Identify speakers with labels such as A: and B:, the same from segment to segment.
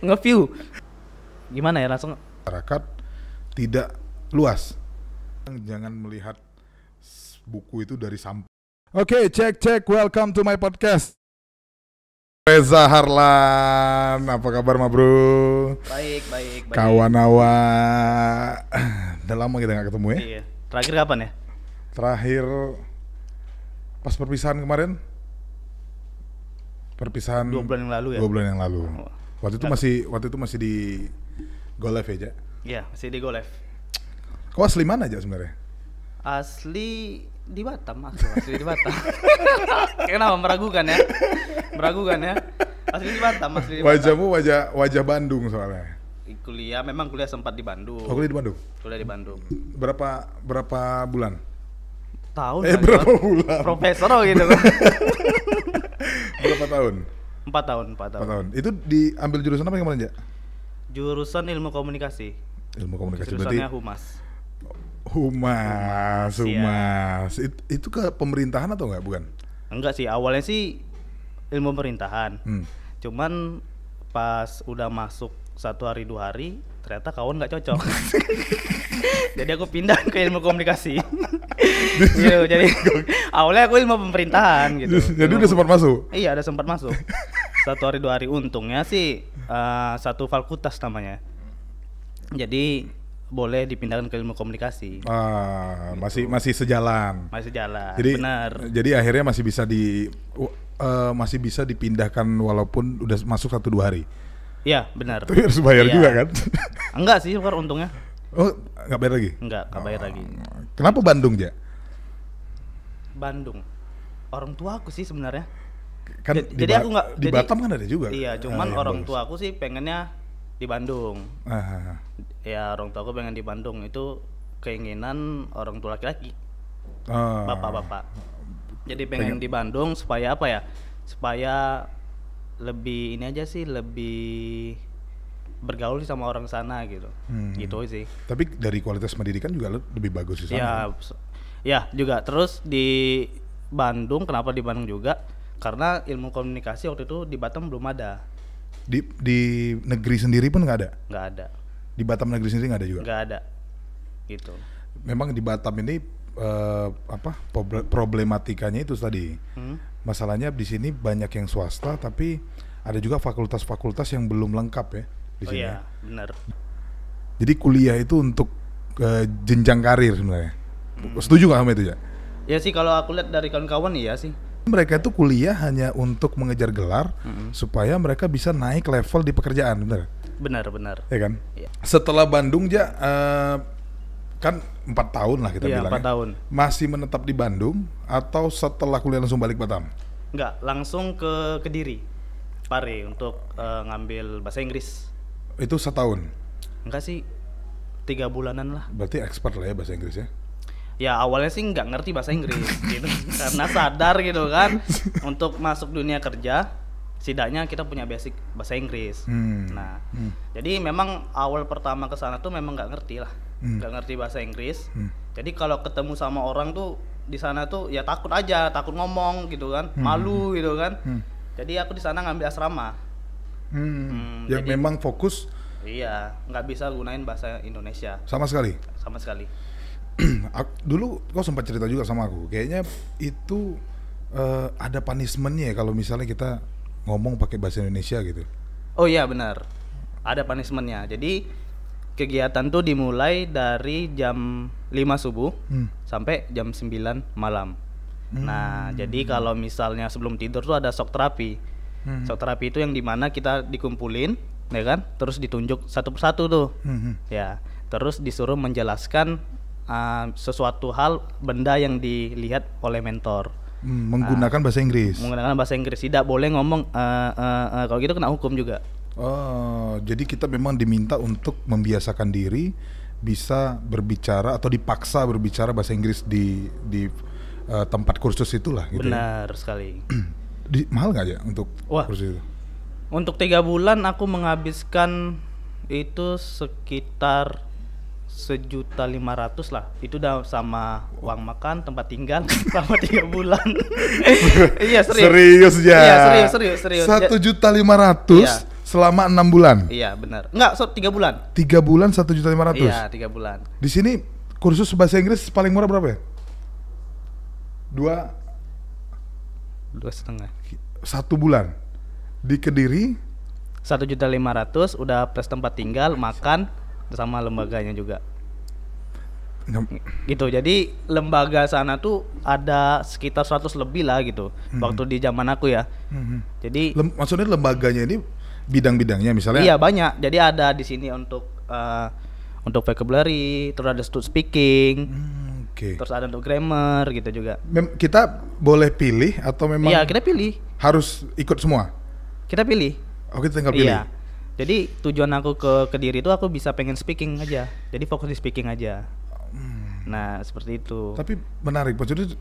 A: nge-view. Gimana ya langsung
B: Masyarakat tidak luas. Jangan melihat buku itu dari sampah. Oke, cek, welcome to my podcast. Reza Harlan, apa kabar ma bro?
A: baik.
B: Kawan awa, udah lama kita gak ketemu ya?
A: Iya. Terakhir kapan ya?
B: Terakhir pas perpisahan kemarin. Perpisahan
A: 2 bulan yang lalu ya?
B: 2 bulan yang lalu.
A: Oh.
B: Waktu itu masih di Golf ya, Jak?
A: Iya, masih di Golf.
B: Kau asli mana aja sebenarnya?
A: Asli di Batam, asli di Batam. Kenapa meragukan ya? Asli di Batam.
B: Wajahmu wajah Bandung soalnya.
A: Memang kuliah sempat di Bandung.
B: Oh, kuliah di Bandung?
A: Kuliah di Bandung.
B: Berapa bulan?
A: Tahun
B: berapa bulan?
A: Profesor gitu kan.
B: Berapa tahun?
A: 4 tahun.
B: Itu diambil jurusan apa yang kemarin, Jak?
A: Jurusan ilmu komunikasi.
B: Ilmu komunikasi.
A: Jurusannya
B: berarti
A: Humas.
B: Humas. Itu ke pemerintahan atau enggak, bukan?
A: Enggak sih, awalnya sih ilmu pemerintahan. Cuman pas udah masuk 1 hari 2 hari ternyata kawan nggak cocok. Jadi aku pindah ke ilmu komunikasi. Gitu, jadi awalnya aku ilmu pemerintahan gitu.
B: Jadi udah sempat masuk?
A: Iya, udah sempat masuk. 1 hari 2 hari, untungnya sih satu fakultas namanya. Jadi boleh dipindahkan ke ilmu komunikasi.
B: Gitu. Masih sejalan.
A: Masih jalan.
B: Jadi,
A: benar.
B: Jadi akhirnya masih bisa dipindahkan walaupun udah masuk 1-2 hari.
A: Iya, benar.
B: Tapi harus bayar juga kan?
A: Enggak sih, bukan untungnya.
B: Oh, nggak bayar lagi?
A: Enggak bayar lagi.
B: Kenapa Bandung, Jak?
A: Bandung. Orang tua aku sih sebenarnya.
B: Kan
A: jadi aku nggak
B: di Batam kan ada juga.
A: Iya, cuman orang
B: bagus.
A: tua aku sih pengennya di Bandung. Ya, orang tua aku pengen di Bandung, itu keinginan orang tua laki-laki. Bapak-bapak. Jadi pengen di Bandung supaya apa ya? Supaya lebih ini aja sih, lebih bergaul sama orang sana gitu. Gitu sih.
B: Tapi dari kualitas pendidikan juga lebih bagus di sana.
A: Ya, juga. Terus di Bandung, kenapa di Bandung juga? Karena ilmu komunikasi waktu itu di Batam belum ada.
B: Di negeri sendiri pun nggak ada? Nggak
A: ada.
B: Di Batam negeri sendiri nggak ada juga?
A: Nggak ada. Gitu.
B: Memang di Batam ini problematikanya itu tadi. Masalahnya di sini banyak yang swasta, tapi ada juga fakultas-fakultas yang belum lengkap ya di sini.
A: Iya, benar.
B: Jadi kuliah itu untuk jenjang karir sebenarnya. Setuju nggak sama itu, ya?
A: Ya sih, kalau aku lihat dari kawan-kawan iya sih.
B: Mereka itu kuliah hanya untuk mengejar gelar supaya mereka bisa naik level di pekerjaan, benar?
A: Benar.
B: Ya kan?
A: Ya.
B: Setelah Bandung, kan 4 tahun lah kita bilang.
A: 4 tahun.
B: Masih menetap di Bandung atau setelah kuliah langsung balik Batam?
A: Enggak, langsung ke Kediri, Pare, untuk ngambil bahasa Inggris.
B: Itu setahun?
A: Enggak sih, 3 bulanan lah.
B: Berarti expert lah ya bahasa Inggris ya?
A: Ya awalnya sih nggak ngerti bahasa Inggris gitu, karena sadar gitu kan untuk masuk dunia kerja setidaknya kita punya basic bahasa Inggris. Jadi memang awal pertama ke sana tuh memang nggak ngerti lah, nggak ngerti bahasa Inggris. Jadi kalau ketemu sama orang tuh di sana tuh ya takut ngomong gitu kan, malu gitu kan. Jadi aku di sana ngambil asrama.
B: Yang
A: jadi,
B: memang fokus.
A: Iya, nggak bisa gunain bahasa Indonesia.
B: Sama sekali. Dulu kau sempat cerita juga sama aku, kayaknya itu ada punishment-nya ya kalau misalnya kita ngomong pakai bahasa Indonesia gitu.
A: Oh iya, benar, ada punishment-nya. Jadi kegiatan tuh dimulai dari jam 5 subuh sampai jam 9 malam. Nah, jadi kalau misalnya sebelum tidur tuh ada shock terapi. Shock terapi itu yang dimana kita dikumpulin, ya kan, terus ditunjuk satu persatu tuh. Ya, terus disuruh menjelaskan sesuatu hal, benda yang dilihat oleh mentor.
B: Menggunakan bahasa Inggris.
A: Menggunakan bahasa Inggris, tidak boleh ngomong kalau gitu kena hukum juga.
B: Oh, jadi kita memang diminta untuk membiasakan diri bisa berbicara atau dipaksa berbicara bahasa Inggris di tempat kursus itulah gitu.
A: Benar sekali.
B: Mahal nggak ya untuk kursus itu?
A: Untuk 3 bulan aku menghabiskan itu sekitar 1.500.000 lah. Itu udah sama uang makan, tempat tinggal selama 3 bulan. Iya, serius.
B: Serius ya?
A: Iya, serius.
B: 1.500.000 selama 6 bulan.
A: Iya benar. Enggak, 3 bulan.
B: 3 bulan 1.500.000.
A: Iya 3 bulan.
B: Di sini kursus bahasa Inggris paling murah berapa ya?
A: 2,5.
B: 1 bulan di Kediri
A: 1.500.000 udah plus tempat tinggal, makan sama lembaganya juga. Gitu. Jadi lembaga sana tuh ada sekitar 100 lebih lah gitu. Waktu di zaman aku ya. Jadi
B: maksudnya lembaganya ini bidang-bidangnya misalnya?
A: Iya banyak. Jadi ada di sini untuk vocabulary, terus ada speaking, terus ada untuk grammar gitu juga.
B: Kita boleh pilih atau memang?
A: Iya kita pilih.
B: Harus ikut semua?
A: Kita pilih.
B: Oh kita tinggal pilih?
A: Iya. Jadi tujuan aku ke Kediri itu aku bisa pengen speaking aja. Jadi fokus di speaking aja. Nah seperti itu.
B: Tapi menarik, maksudnya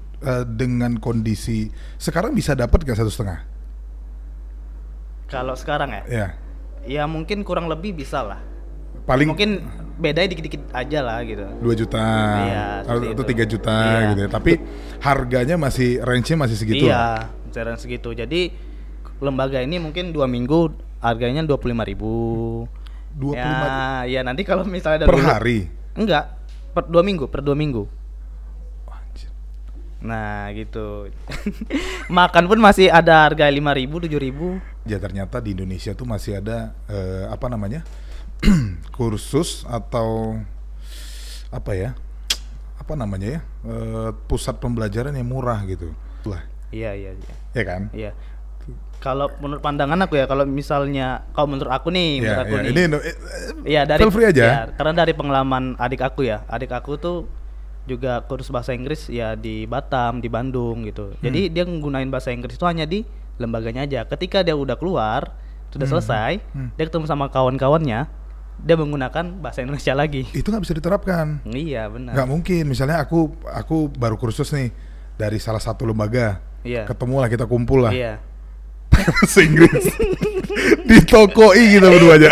B: dengan kondisi sekarang bisa dapat gak 1,5?
A: Kalau sekarang ya?
B: Iya.
A: Ya mungkin kurang lebih bisa lah.
B: Paling
A: mungkin bedanya dikit-dikit aja lah gitu.
B: 2 juta atau 3 juta gitu ya. Tapi harganya masih range-nya masih segitu.
A: Iya, kisaran segitu. Jadi lembaga ini mungkin 2 minggu harganya 25.000.
B: 25.000.
A: Ya nanti kalau misalnya
B: per hari?
A: Enggak, per 2 minggu, per 2 minggu. Nah gitu. Makan pun masih ada harga 5.000, 7.000.
B: Ya ternyata di Indonesia tuh masih ada apa namanya kursus atau apa ya? Apa namanya ya? Pusat pembelajaran yang murah gitu. Lah.
A: Iya.
B: Ya kan?
A: Iya. Kalau menurut pandangan aku ya, kalau misalnya, kalau menurut aku nih, iya dari
B: feel free aja.
A: Ya, karena dari pengalaman adik aku ya, adik aku tuh juga kursus bahasa Inggris ya di Batam, di Bandung gitu. Jadi dia menggunakan bahasa Inggris itu hanya di lembaganya aja. Ketika dia udah keluar, sudah selesai, dia ketemu sama kawan-kawannya, dia menggunakan bahasa Indonesia lagi.
B: Itu nggak bisa diterapkan.
A: Iya benar.
B: Nggak mungkin. Misalnya aku baru kursus nih dari salah satu lembaga.
A: Iya.
B: Ketemu lah, kita kumpul lah.
A: Iya.
B: Bahasa Inggris di tokoi kita berdua aja.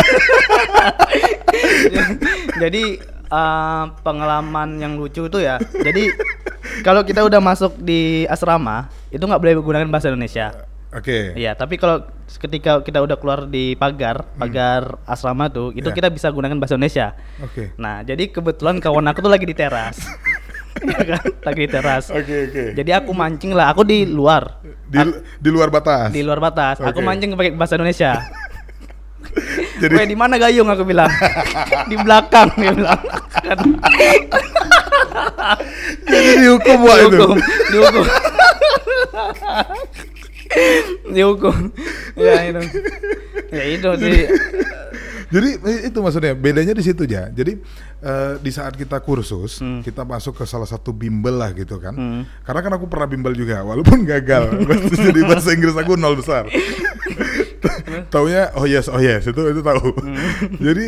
A: Jadi pengalaman yang lucu itu ya. Jadi kalau kita udah masuk di asrama itu nggak boleh menggunakan bahasa Indonesia.
B: Oke.
A: Iya, tapi kalau ketika kita udah keluar di pagar asrama tuh, itu kita bisa gunakan bahasa Indonesia.
B: Oke.
A: Nah, jadi kebetulan kawan aku tuh lagi di teras. Ya kan? Lagi di teras.
B: Oke.
A: Jadi aku mancing lah, aku di luar.
B: Di luar batas.
A: Di luar batas. Aku mancing pakai bahasa Indonesia.
B: Jadi
A: di mana gayung aku bilang? Di belakang dia bilang.
B: Jadi dihukum wah itu.
A: Dihukum. Dihukum. Ya itu sih.
B: Jadi itu maksudnya bedanya di situ aja. Jadi di saat kita kursus, kita masuk ke salah satu bimbel lah gitu kan. Karena kan aku pernah bimbel juga, walaupun gagal. Jadi bahasa Inggris aku 0 besar. Taunya oh yes itu tahu. Jadi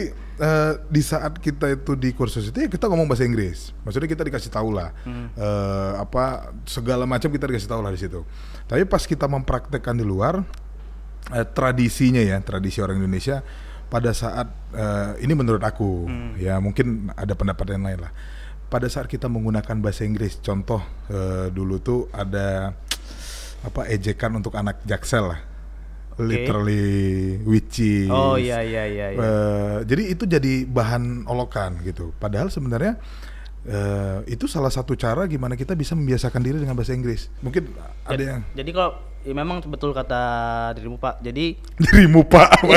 B: di saat kita itu di kursus itu ya kita ngomong bahasa Inggris. Maksudnya kita dikasih tahu lah apa segala macam kita dikasih tahu lah di situ. Tapi pas kita mempraktekkan di luar tradisinya ya, tradisi orang Indonesia pada saat ini menurut aku ya mungkin ada pendapat yang lain lah. Pada saat kita menggunakan bahasa Inggris, contoh dulu tuh ada apa ejekan untuk anak Jaksel lah. Literally which is.
A: Oh iya.
B: Jadi itu jadi bahan olokan gitu. Padahal sebenarnya itu salah satu cara gimana kita bisa membiasakan diri dengan bahasa Inggris. Mungkin ada yang.
A: Jadi kalau ya memang betul kata dirimu Pak. Jadi
B: dirimu Pak.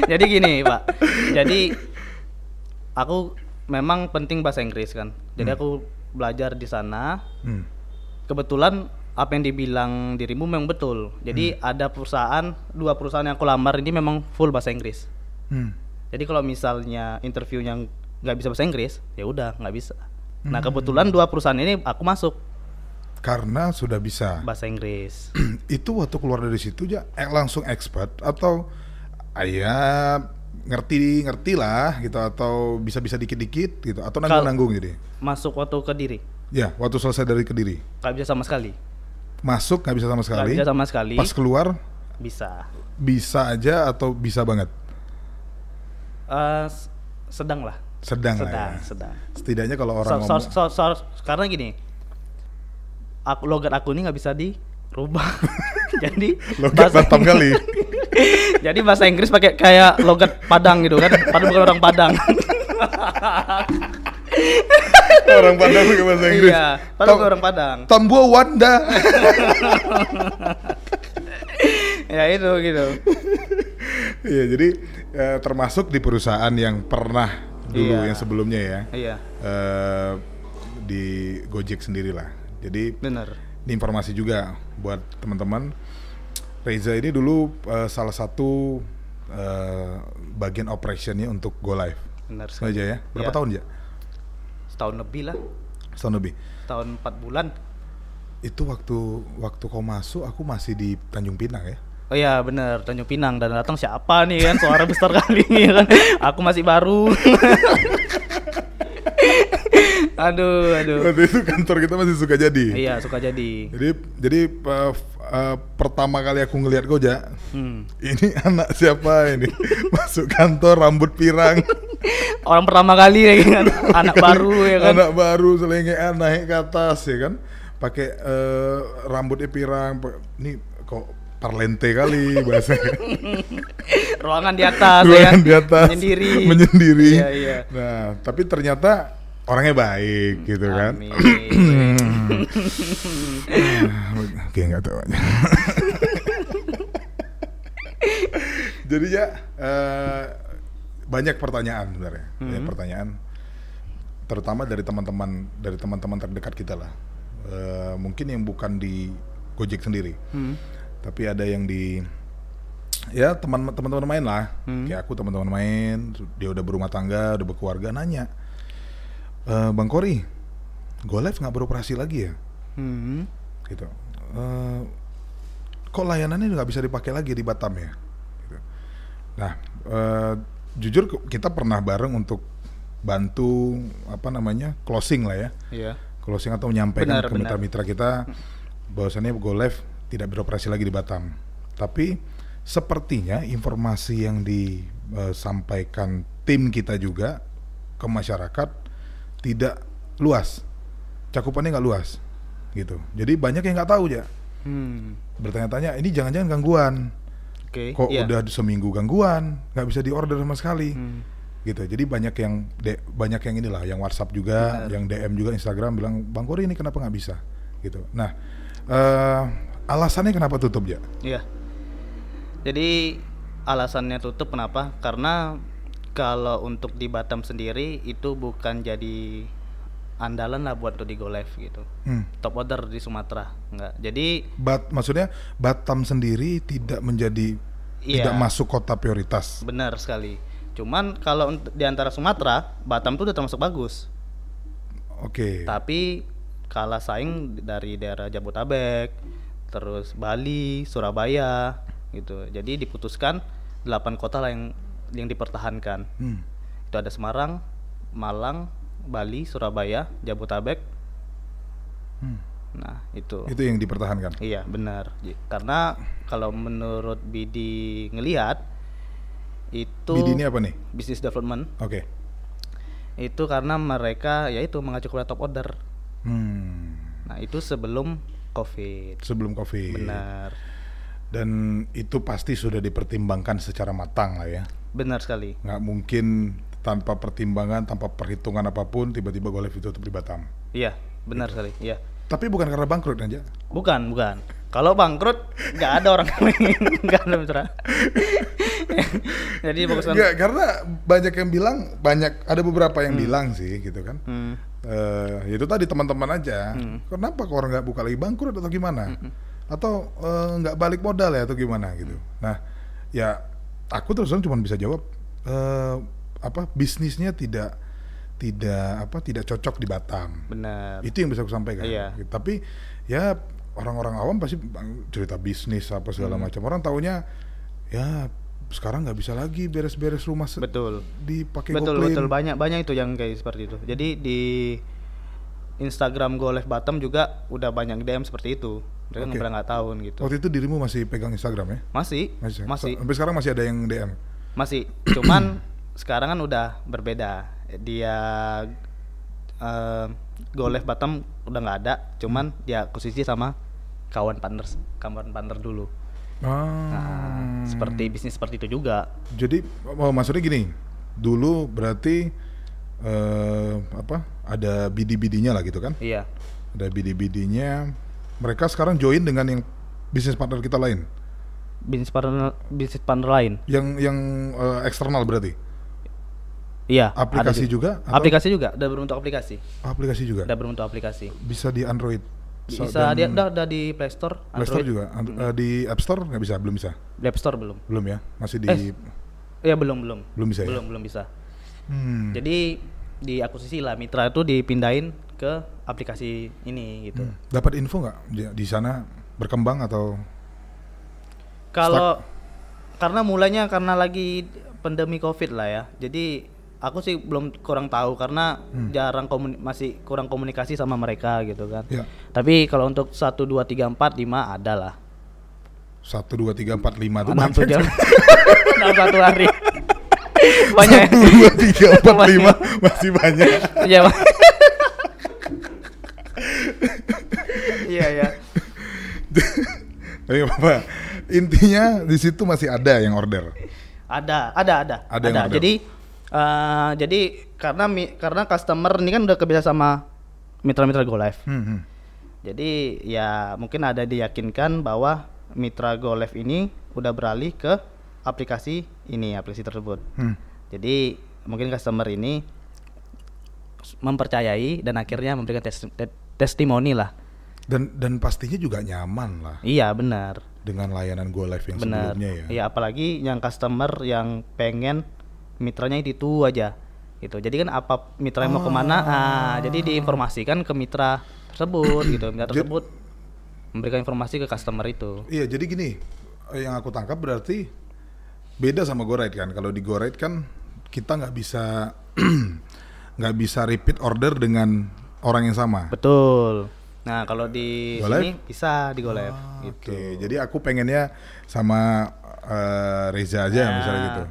A: Jadi gini Pak. Jadi aku memang penting bahasa Inggris kan. Jadi aku belajar di sana. Kebetulan apa yang dibilang dirimu memang betul. Jadi ada dua perusahaan yang aku lamar ini memang full bahasa Inggris. Jadi kalau misalnya interviewnya nggak bisa bahasa Inggris, ya udah nggak bisa. Nah kebetulan 2 perusahaan ini aku masuk
B: karena sudah bisa
A: bahasa Inggris.
B: Itu waktu keluar dari situ ya langsung expert atau ngerti lah gitu atau bisa dikit-dikit gitu atau nanggung jadi
A: masuk waktu ke Kediri
B: ya waktu selesai dari Kediri
A: nggak bisa sama sekali
B: masuk nggak bisa sama sekali pas keluar bisa aja atau bisa banget
A: sedang lah
B: setidaknya kalau orang ngomong
A: karena gini logat aku ini nggak bisa dirubah jadi
B: logat Batam kali
A: Jadi bahasa Inggris pakai kayak logat Padang gitu kan, padahal bukan orang Padang.
B: Orang Padang pakai bahasa Inggris.
A: Iya, padahal bukan orang Padang.
B: Tambo Wanda.
A: Ya itu gitu.
B: Iya, jadi termasuk di perusahaan yang pernah dulu
A: Iya.
B: yang sebelumnya ya.
A: Iya,
B: Di Gojek sendiri lah. Jadi
A: benar.
B: ini informasi juga buat teman-teman. Reza ini dulu salah satu bagian operationnya untuk Go Live.
A: Benar
B: Sengaja
A: sekali.
B: ya? Berapa
A: Iya.
B: tahun ya?
A: Setahun lebih lah.
B: Setahun lebih.
A: Tahun 4 bulan.
B: Itu waktu kau masuk aku masih di Tanjung Pinang ya.
A: Oh iya bener, Tanjung Pinang, dan datang siapa nih kan, suara besar kali ini kan. Aku masih baru. aduh.
B: Waktu itu kantor kita masih suka jadi.
A: Iya, suka jadi.
B: Jadi pertama kali aku ngelihat Gojek, ini anak siapa ini? Masuk kantor rambut pirang.
A: Orang pertama kali ya kan, anak baru ya kan.
B: Anak baru selengean naik ke atas ya kan. Pakai rambutnya pirang. Ini kok parlente kali bahasanya.
A: Ruangan di atas ya
B: Ruangan
A: kan.
B: di atas. Menyendiri.
A: Iya.
B: Nah, tapi ternyata orangnya baik gitu kan.
A: Amin.
B: Oke, nggak tahu aja. Jadi ya banyak pertanyaan sebenarnya. Banyak pertanyaan, terutama dari teman-teman terdekat kita lah. Mungkin yang bukan di Gojek sendiri, tapi ada yang di ya teman-teman main lah. Kayak aku teman-teman main, dia udah berumah tangga, udah berkeluarga, nanya, Bang Kori, Go Live nggak beroperasi lagi ya? Gitu. Kok layanannya nggak bisa dipakai lagi di Batam ya? Gitu. Nah, jujur kita pernah bareng untuk bantu closing lah ya.
A: Iya.
B: Closing atau menyampaikan
A: Benar,
B: ke mitra-mitra kita bahwasannya Go Live tidak beroperasi lagi di Batam. Tapi sepertinya informasi yang disampaikan tim kita juga ke masyarakat tidak luas, cakupannya nggak luas, gitu. Jadi banyak yang nggak tahu ya. Bertanya-tanya, ini jangan-jangan gangguan.
A: Oke.
B: Kok
A: Iya.
B: udah seminggu gangguan, nggak bisa diorder sama sekali. Gitu. Jadi banyak yang inilah, yang WhatsApp juga, yang DM juga Instagram bilang, Bang Kori ini kenapa nggak bisa? Gitu. Nah, alasannya kenapa tutup ya?
A: Iya. Jadi alasannya tutup kenapa? Karena kalau untuk di Batam sendiri itu bukan jadi andalan lah buat di Go Live gitu. Top order di Sumatera enggak. Jadi
B: Maksudnya Batam sendiri tidak menjadi
A: Iya.
B: tidak masuk kota prioritas.
A: benar sekali. Cuman kalau di antara Sumatera, Batam tuh udah termasuk bagus.
B: Oke.
A: Tapi kalah saing dari daerah Jabotabek, terus Bali, Surabaya gitu. Jadi diputuskan 8 kota lah yang dipertahankan. Itu ada Semarang, Malang, Bali, Surabaya, Jabotabek. Nah, itu.
B: Itu yang dipertahankan.
A: Iya, benar. Karena kalau menurut BD ngelihat itu
B: BD ini apa nih?
A: Business Development.
B: Oke.
A: Itu karena mereka yaitu mengacu kepada top order. Nah, itu sebelum Covid.
B: Sebelum Covid.
A: Benar.
B: Dan itu pasti sudah dipertimbangkan secara matang lah ya.
A: Benar sekali.
B: Nggak mungkin tanpa pertimbangan, tanpa perhitungan apapun tiba-tiba Go Live ditutup di Batam.
A: Iya, benar sekali. Iya.
B: Tapi bukan karena bangkrut aja.
A: Bukan. Kalau bangkrut nggak ada orang nggak ada mitra. Jadi fokuskan.
B: Nggak, karena banyak yang bilang, ada beberapa yang bilang sih gitu kan. Itu tadi teman-teman aja. Kenapa kok orang nggak buka lagi, bangkrut atau gimana? Atau nggak balik modal ya atau gimana gitu. Nah, ya aku terus cuma bisa jawab bisnisnya tidak cocok di Batam.
A: Benar.
B: Itu yang bisa aku sampaikan.
A: Iya.
B: Tapi ya orang-orang awam pasti cerita bisnis apa segala macam. Orang taunya ya sekarang nggak bisa lagi beres-beres rumah
A: Betul.
B: dipakai
A: Betul.
B: GoClean.
A: Banyak itu yang kayak seperti itu. Jadi di Instagram Go Live Batam juga udah banyak DM seperti itu. Mereka
B: Oke.
A: nggak tahun gitu.
B: Waktu itu dirimu masih pegang Instagram ya?
A: Masih.
B: Sampai sekarang masih ada yang DM.
A: Masih. Cuman sekarang kan udah berbeda. Dia Go Live Batam udah nggak ada. Cuman dia akuisisi sama kawan partner dulu. Nah, seperti bisnis seperti itu juga.
B: Jadi maksudnya gini, dulu berarti ada BD-BD-nya lah gitu kan?
A: Iya.
B: Ada BD-BD-nya. Mereka sekarang join dengan yang bisnis partner kita lain.
A: Bisnis partner lain.
B: Yang eksternal berarti.
A: Iya.
B: Aplikasi juga? Atau?
A: Aplikasi juga. Udah berbentuk aplikasi.
B: Aplikasi juga.
A: Udah berbentuk aplikasi.
B: Bisa di Android.
A: Bisa dia udah di Play Store.
B: Play Store juga. Di App Store nggak bisa, belum bisa.
A: Di App Store belum.
B: Belum ya, masih di.
A: Iya belum.
B: Belum bisa.
A: Belum bisa. Jadi diakuisisi lah, mitra itu dipindahin ke aplikasi ini gitu.
B: Dapat info nggak di sana berkembang atau?
A: Kalau karena mulanya karena lagi pandemi COVID lah ya. Jadi aku sih kurang tahu karena masih kurang komunikasi sama mereka gitu kan.
B: Ya.
A: Tapi kalau untuk 1 2 3 4 5 ada lah.
B: 1 2 3 4 5 tuh
A: 6 jam. Dalam 1 hari. Banyak.
B: 1 2 3 4 5 masih banyak.
A: Iya. Iya.
B: Tapi apa? Intinya di situ masih ada yang order.
A: Ada.
B: Yang order.
A: Jadi karena customer ini kan udah kebiasa sama mitra-mitra GoLive. Jadi ya mungkin ada diyakinkan bahwa mitra GoLive ini udah beralih ke aplikasi tersebut. Jadi mungkin customer ini mempercayai dan akhirnya memberikan testimoni lah.
B: Dan pastinya juga nyaman lah.
A: Iya benar.
B: Dengan layanan GoLive yang sebelumnya ya.
A: Iya apalagi yang customer yang pengen mitranya itu aja gitu. Jadi kan apa mitra mau kemana, jadi diinformasikan ke mitra tersebut gitu. Mitra tersebut memberikan informasi ke customer itu.
B: Iya, jadi gini, yang aku tangkap berarti beda sama GoRide kan. Kalau di GoRide kan kita nggak bisa repeat order dengan orang yang sama.
A: Betul. Nah kalau di
B: GoLive?
A: sini bisa di GoLive gitu.
B: Oke, jadi aku pengennya sama Reza aja misalnya gitu.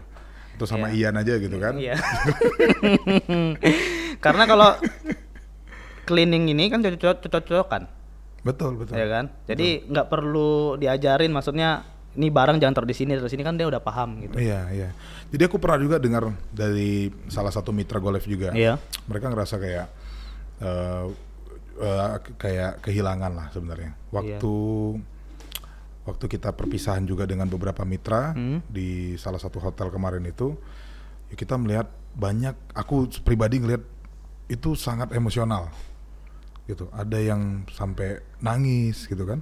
B: Atau sama Ian aja gitu kan.
A: Iya. Karena kalau cleaning ini kan cocok-cocokan.
B: Betul.
A: Ya kan? Jadi nggak perlu diajarin, maksudnya ini barang jangan taruh di sini kan dia udah paham gitu.
B: Iya. Jadi aku pernah juga dengar dari salah satu mitra GoLive juga.
A: Iya.
B: Mereka ngerasa kayak kayak kehilangan lah sebenarnya. Waktu kita perpisahan juga dengan beberapa mitra di salah satu hotel kemarin itu, ya kita melihat banyak, aku pribadi ngelihat itu sangat emosional gitu. Ada yang sampai nangis gitu kan,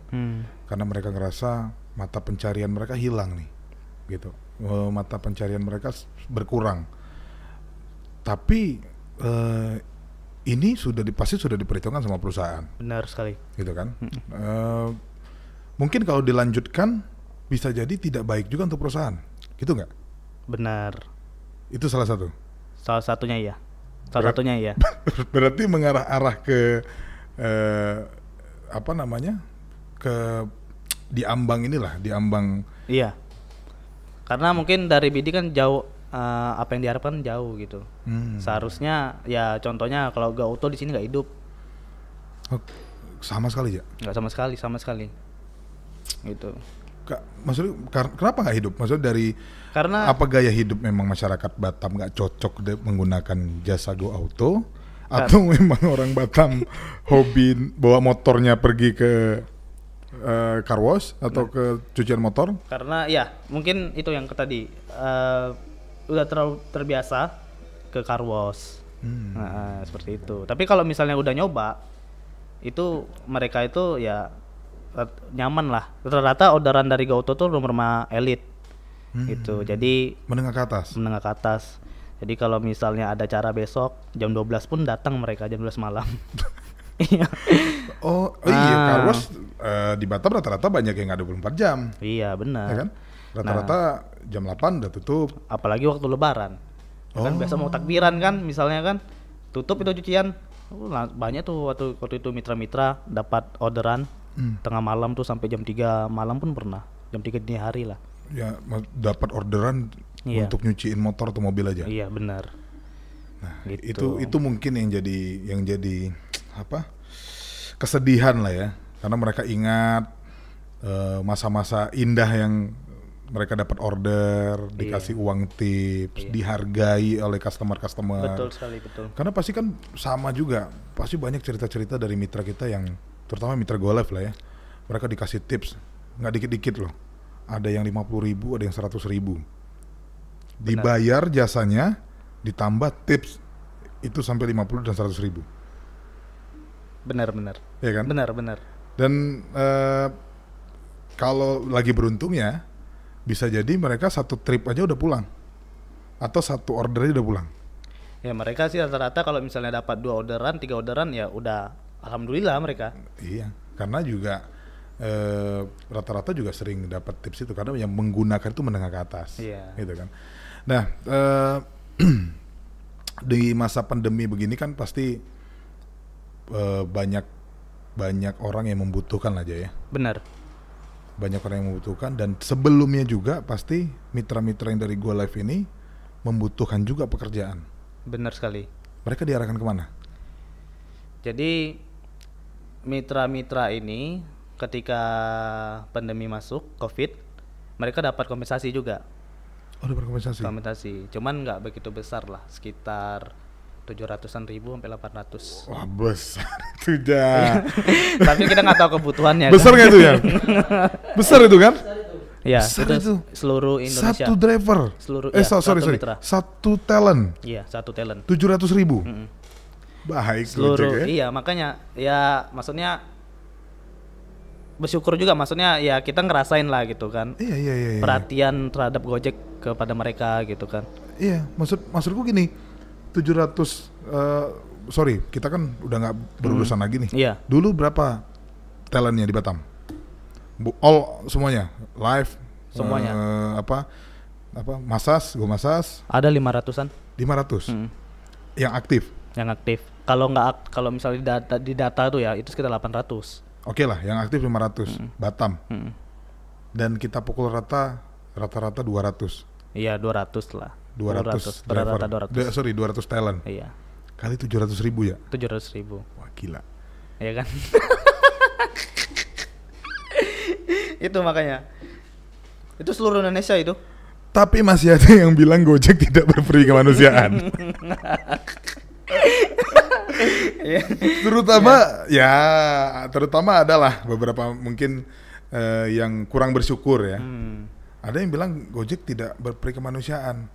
B: karena mereka ngerasa mata pencarian mereka hilang nih gitu. Mata pencarian mereka berkurang. Tapi ini pasti sudah diperhitungkan sama perusahaan.
A: Benar sekali.
B: Gitu kan. Mungkin kalau dilanjutkan bisa jadi tidak baik juga untuk perusahaan, gitu nggak?
A: Benar.
B: Itu salah satu.
A: Salah satunya iya.
B: Berarti mengarah ke ke diambang.
A: Iya. Karena mungkin dari BD kan jauh, apa yang diharapkan jauh gitu. Seharusnya ya contohnya kalau GoAuto di sini nggak hidup.
B: Sama sekali ya?
A: Nggak sama sekali. Gitu.
B: Maksudnya kenapa nggak hidup? Maksudnya karena apa gaya hidup memang masyarakat Batam nggak cocok menggunakan jasa GoAuto, atau memang orang Batam hobi bawa motornya pergi ke car wash atau ke cucian motor?
A: Karena ya mungkin itu yang tadi udah terlalu terbiasa ke car wash. Seperti itu. Tapi kalau misalnya udah nyoba, itu mereka itu ya nyaman lah. Rata-rata orderan dari GoAuto tuh rumah elit gitu. Jadi
B: menengah ke atas.
A: Jadi kalau misalnya ada acara besok jam 12 pun datang mereka jam 12 malam. Iya.
B: Iya, car wash di Batam rata-rata banyak yang nggak 24 jam.
A: Iya benar.
B: Ya kan? Rata-rata jam 8 udah tutup.
A: Apalagi waktu lebaran. Kan biasa mau takbiran kan, misalnya kan tutup itu cucian. Banyak tuh waktu itu mitra-mitra dapat orderan tengah malam tuh sampai jam 3 malam pun pernah. Jam 3 dini hari lah.
B: Ya, dapat orderan untuk nyuciin motor atau mobil aja.
A: Iya, benar.
B: Nah, gitu. itu mungkin yang jadi apa? Kesedihan lah ya. Karena mereka ingat masa-masa indah yang mereka dapat order, dikasih uang tips, dihargai oleh customer.
A: Betul sekali, betul.
B: Karena pasti kan sama juga, pasti banyak cerita-cerita dari mitra kita yang, terutama mitra GoLive lah ya, mereka dikasih tips, nggak dikit-dikit loh. Ada yang 50.000, ada yang 100.000. Dibayar jasanya, ditambah tips, itu sampai 50 dan 100.000.
A: Benar.
B: Iya kan?
A: Benar.
B: Dan kalau lagi beruntungnya, bisa jadi mereka satu trip aja udah pulang, atau satu order aja udah pulang.
A: Ya mereka sih rata-rata kalau misalnya dapat 2 orderan, 3 orderan ya udah alhamdulillah mereka.
B: Iya, karena juga rata-rata juga sering dapat tips itu karena yang menggunakan itu menengah ke atas, gitu kan. Nah, di masa pandemi begini kan pasti banyak orang yang membutuhkan aja ya.
A: Benar.
B: Banyak orang yang membutuhkan, dan sebelumnya juga pasti mitra-mitra yang dari GoLive ini membutuhkan juga pekerjaan.
A: Benar sekali.
B: Mereka diarahkan kemana?
A: Jadi mitra-mitra ini ketika pandemi masuk COVID, mereka dapat kompensasi juga.
B: Oh, dapat kompensasi.
A: Cuman nggak begitu besar lah, sekitar 700-an ribu sampai 800.
B: Wah, besar itu dah.
A: Tapi kita nggak tahu kebutuhannya.
B: Besar nggak
A: kan?
B: itu ya? Besar itu kan?
A: Iya,
B: itu
A: seluruh Indonesia.
B: Satu driver. Sorry. Satu talent.
A: Iya, satu talent.
B: 700.000. Baik.
A: Seluruh.
B: Gojek, ya?
A: Iya, makanya ya maksudnya bersyukur juga, maksudnya ya kita ngerasain lah gitu kan.
B: Iya.
A: Perhatian terhadap Gojek kepada mereka gitu kan.
B: Iya, maksudku gini. 700 sorry, kita kan udah nggak berurusan lagi nih.
A: Iya.
B: Dulu berapa talentnya di Batam? All semuanya, live
A: semuanya.
B: Apa Masas, Go Masas?
A: Ada 500-an.
B: 500. Yang aktif. Kalau misalnya di data tuh ya itu sekitar 800. Oke lah, yang aktif 500. Batam. Dan kita pukul rata-rata 200.
A: Iya, 200 lah.
B: 200
A: rata-rata 200.
B: 200 talent.
A: Iya.
B: Kali 700.000 ya?
A: 700.000.
B: Wah, gila.
A: Iya kan? Itu makanya. Itu seluruh Indonesia itu.
B: Tapi masih ada yang bilang Gojek tidak berperi kemanusiaan. Terutama adalah beberapa mungkin yang kurang bersyukur ya. Ada yang bilang Gojek tidak berperi kemanusiaan,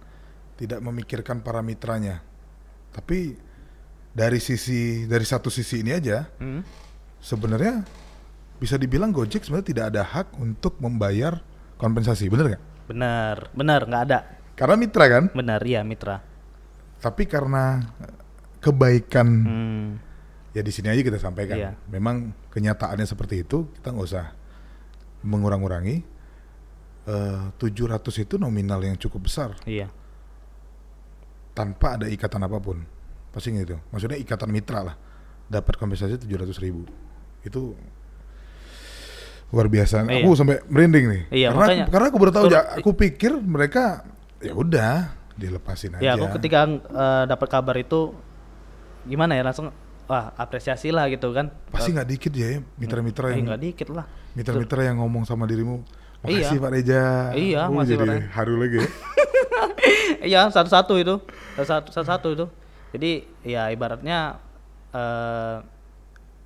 B: tidak memikirkan para mitranya. Tapi dari satu sisi ini aja, sebenarnya bisa dibilang Gojek sebenarnya tidak ada hak untuk membayar kompensasi, benar nggak?
A: Benar, nggak ada.
B: Karena mitra kan?
A: Benar, iya mitra.
B: Tapi karena kebaikan, ya di sini aja kita sampaikan.
A: Iya.
B: Memang kenyataannya seperti itu, kita nggak usah mengurang-urangi. 700 itu nominal yang cukup besar.
A: Iya.
B: Tanpa ada ikatan apapun, pasti gitu. Maksudnya ikatan mitra lah, dapat kompensasi 700.000. Itu luar biasa.
A: Iya.
B: Aku sampai merinding nih.
A: Iya,
B: karena aku baru tahu aku pikir mereka ya udah dilepasin aja.
A: Ya, aku ketika dapat kabar itu gimana ya, langsung apresiasi lah gitu kan.
B: Pasti nggak dikit ya mitra-mitra yang
A: nggak dikit lah.
B: Mitra-mitra yang ngomong sama dirimu, makasih Pak Reja.
A: Iya, makasih
B: jadi
A: Pak Reja.
B: haru lagi ya.
A: Iya, satu-satu itu. Jadi ya ibaratnya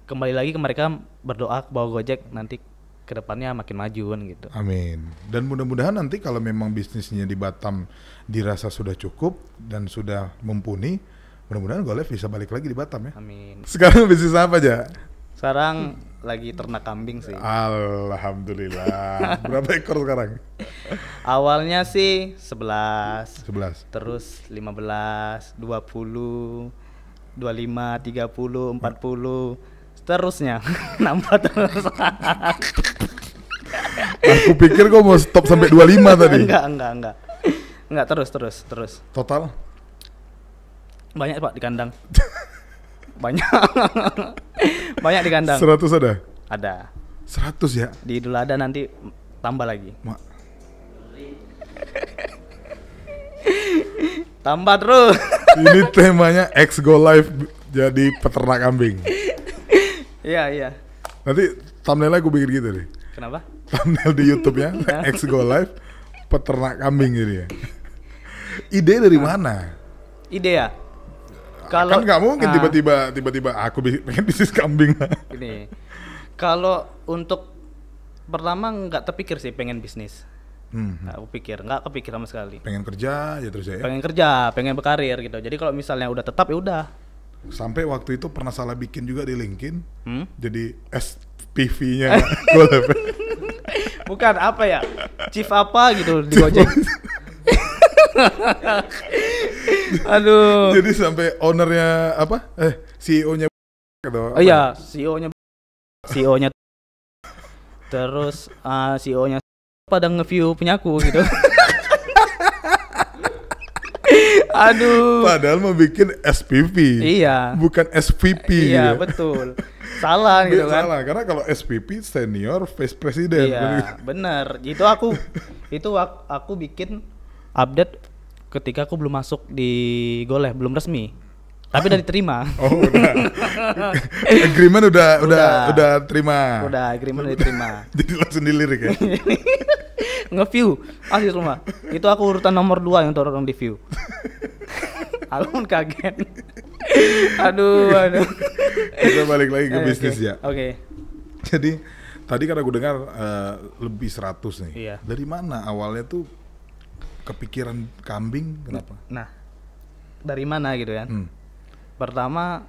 A: kembali lagi ke mereka berdoa bahwa Gojek nanti kedepannya makin maju kan gitu.
B: Amin. Dan mudah-mudahan nanti kalau memang bisnisnya di Batam dirasa sudah cukup dan sudah mumpuni, mudah-mudahan GoLive bisa balik lagi di Batam ya.
A: Amin.
B: Sekarang bisnis apa aja?
A: Sekarang lagi ternak kambing sih.
B: Alhamdulillah. Berapa ekor sekarang?
A: Awalnya sih 11. Terus 15, 20, 25, 30, 40. Seterusnya nambah terus.
B: Aku pikir kok mau stop sampai 25 tadi.
A: Enggak, terus.
B: Total?
A: Banyak Pak di kandang. Banyak di kandang.
B: 100 ada?
A: Ada.
B: 100 ya?
A: Di Idul Adha nanti tambah lagi. Tambah terus.
B: Ini temanya X GoLive jadi peternak kambing.
A: Iya.
B: Nanti thumbnailnya aku bikin gitu deh.
A: Kenapa?
B: thumbnail di YouTube-nya X Go Live peternak kambing gitu ya. Ide dari mana?
A: Ide ya?
B: Kan nggak mungkin tiba-tiba aku pengen bisnis kambing.
A: Ini kalau untuk pertama nggak terpikir sih pengen bisnis. Nggak kepikir sama sekali.
B: Pengen kerja ya terus ya.
A: Pengen kerja, pengen berkarir gitu. Jadi kalau misalnya udah tetap ya udah.
B: Sampai waktu itu pernah salah bikin juga di LinkedIn. Jadi SPV-nya Go Live.
A: Bukan apa ya? Chief apa gitu di Gojek. Aduh.
B: Jadi sampai ownernya apa? CEO-nya gitu.
A: Oh iya, CEO-nya terus CEO-nya pada nge-view punyaku gitu. Aduh.
B: Padahal mau bikin SPV.
A: Iya.
B: Bukan SVP.
A: Iya,
B: gitu.
A: betul. Salah gitu kan.
B: Salah, karena kalau SVP senior vice president.
A: Iya, benar. Itu aku bikin update ketika aku belum masuk di Goleh, belum resmi. Tapi udah diterima.
B: Oh, udah. Agreement udah terima.
A: Udah, agreement udah diterima.
B: Jadi langsung dilirik ya.
A: Nge-view asli rumah. Itu aku urutan nomor 2 yang orang di view. Aku pun kaget. Aduh.
B: Kita balik lagi ke bisnis
A: okay.
B: ya.
A: Oke.
B: Jadi tadi kan aku dengar lebih 100 nih.
A: Iya.
B: Dari mana awalnya tuh kepikiran kambing? Kenapa?
A: Nah, dari mana gitu kan? Pertama,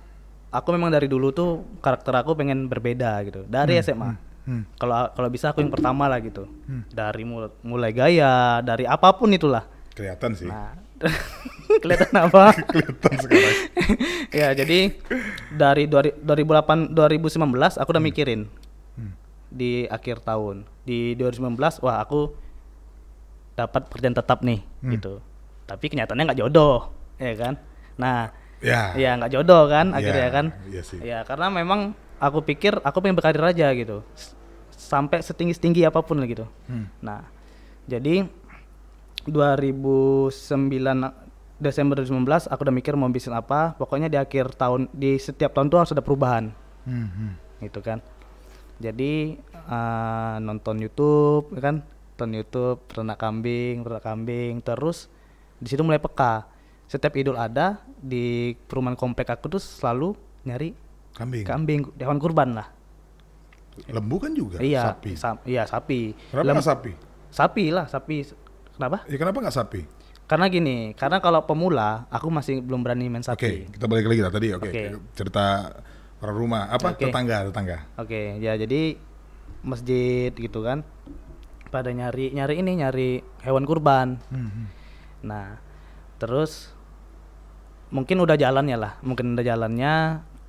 A: aku memang dari dulu tuh karakter aku pengen berbeda gitu. Dari SMA. Kalau bisa aku yang pertama lah gitu. Dari mulai gaya, dari apapun itulah.
B: Kelihatan sih.
A: Nah, kelihatan apa?
B: Kelihatan sekarang.
A: Ya, jadi dari 2019 aku udah mikirin. Di akhir tahun. Di 2019 wah aku dapat pekerjaan tetap nih gitu. Tapi kenyataannya nggak jodoh, ya kan? Nah, ya nggak jodoh kan akhirnya kan?
B: Iya sih.
A: Ya karena memang aku pikir aku pengen berkarir aja gitu. Sampai setinggi apapun lah gitu. Nah, jadi Desember 2019 aku udah mikir mau bisnis apa. Pokoknya di akhir tahun, di setiap tahun tuh harus ada perubahan. Gitu kan. Jadi nonton YouTube kan, ternak kambing, terus di situ mulai peka. Setiap Idul Adha di perumahan komplek aku tuh selalu nyari kambing, hewan kurban lah.
B: Lembu kan juga?
A: Iya,
B: sapi.
A: Iya sapi.
B: Kenapa nggak sapi?
A: Sapi. Kenapa?
B: Ya kenapa nggak sapi?
A: Karena gini, karena kalau pemula aku masih belum berani main sapi.
B: Oke, kita balik lagi tadi. Oke. Cerita orang rumah apa?
A: Oke.
B: Tetangga.
A: Oke, ya jadi masjid gitu kan. Pada nyari hewan kurban. Nah, terus mungkin udah jalannya.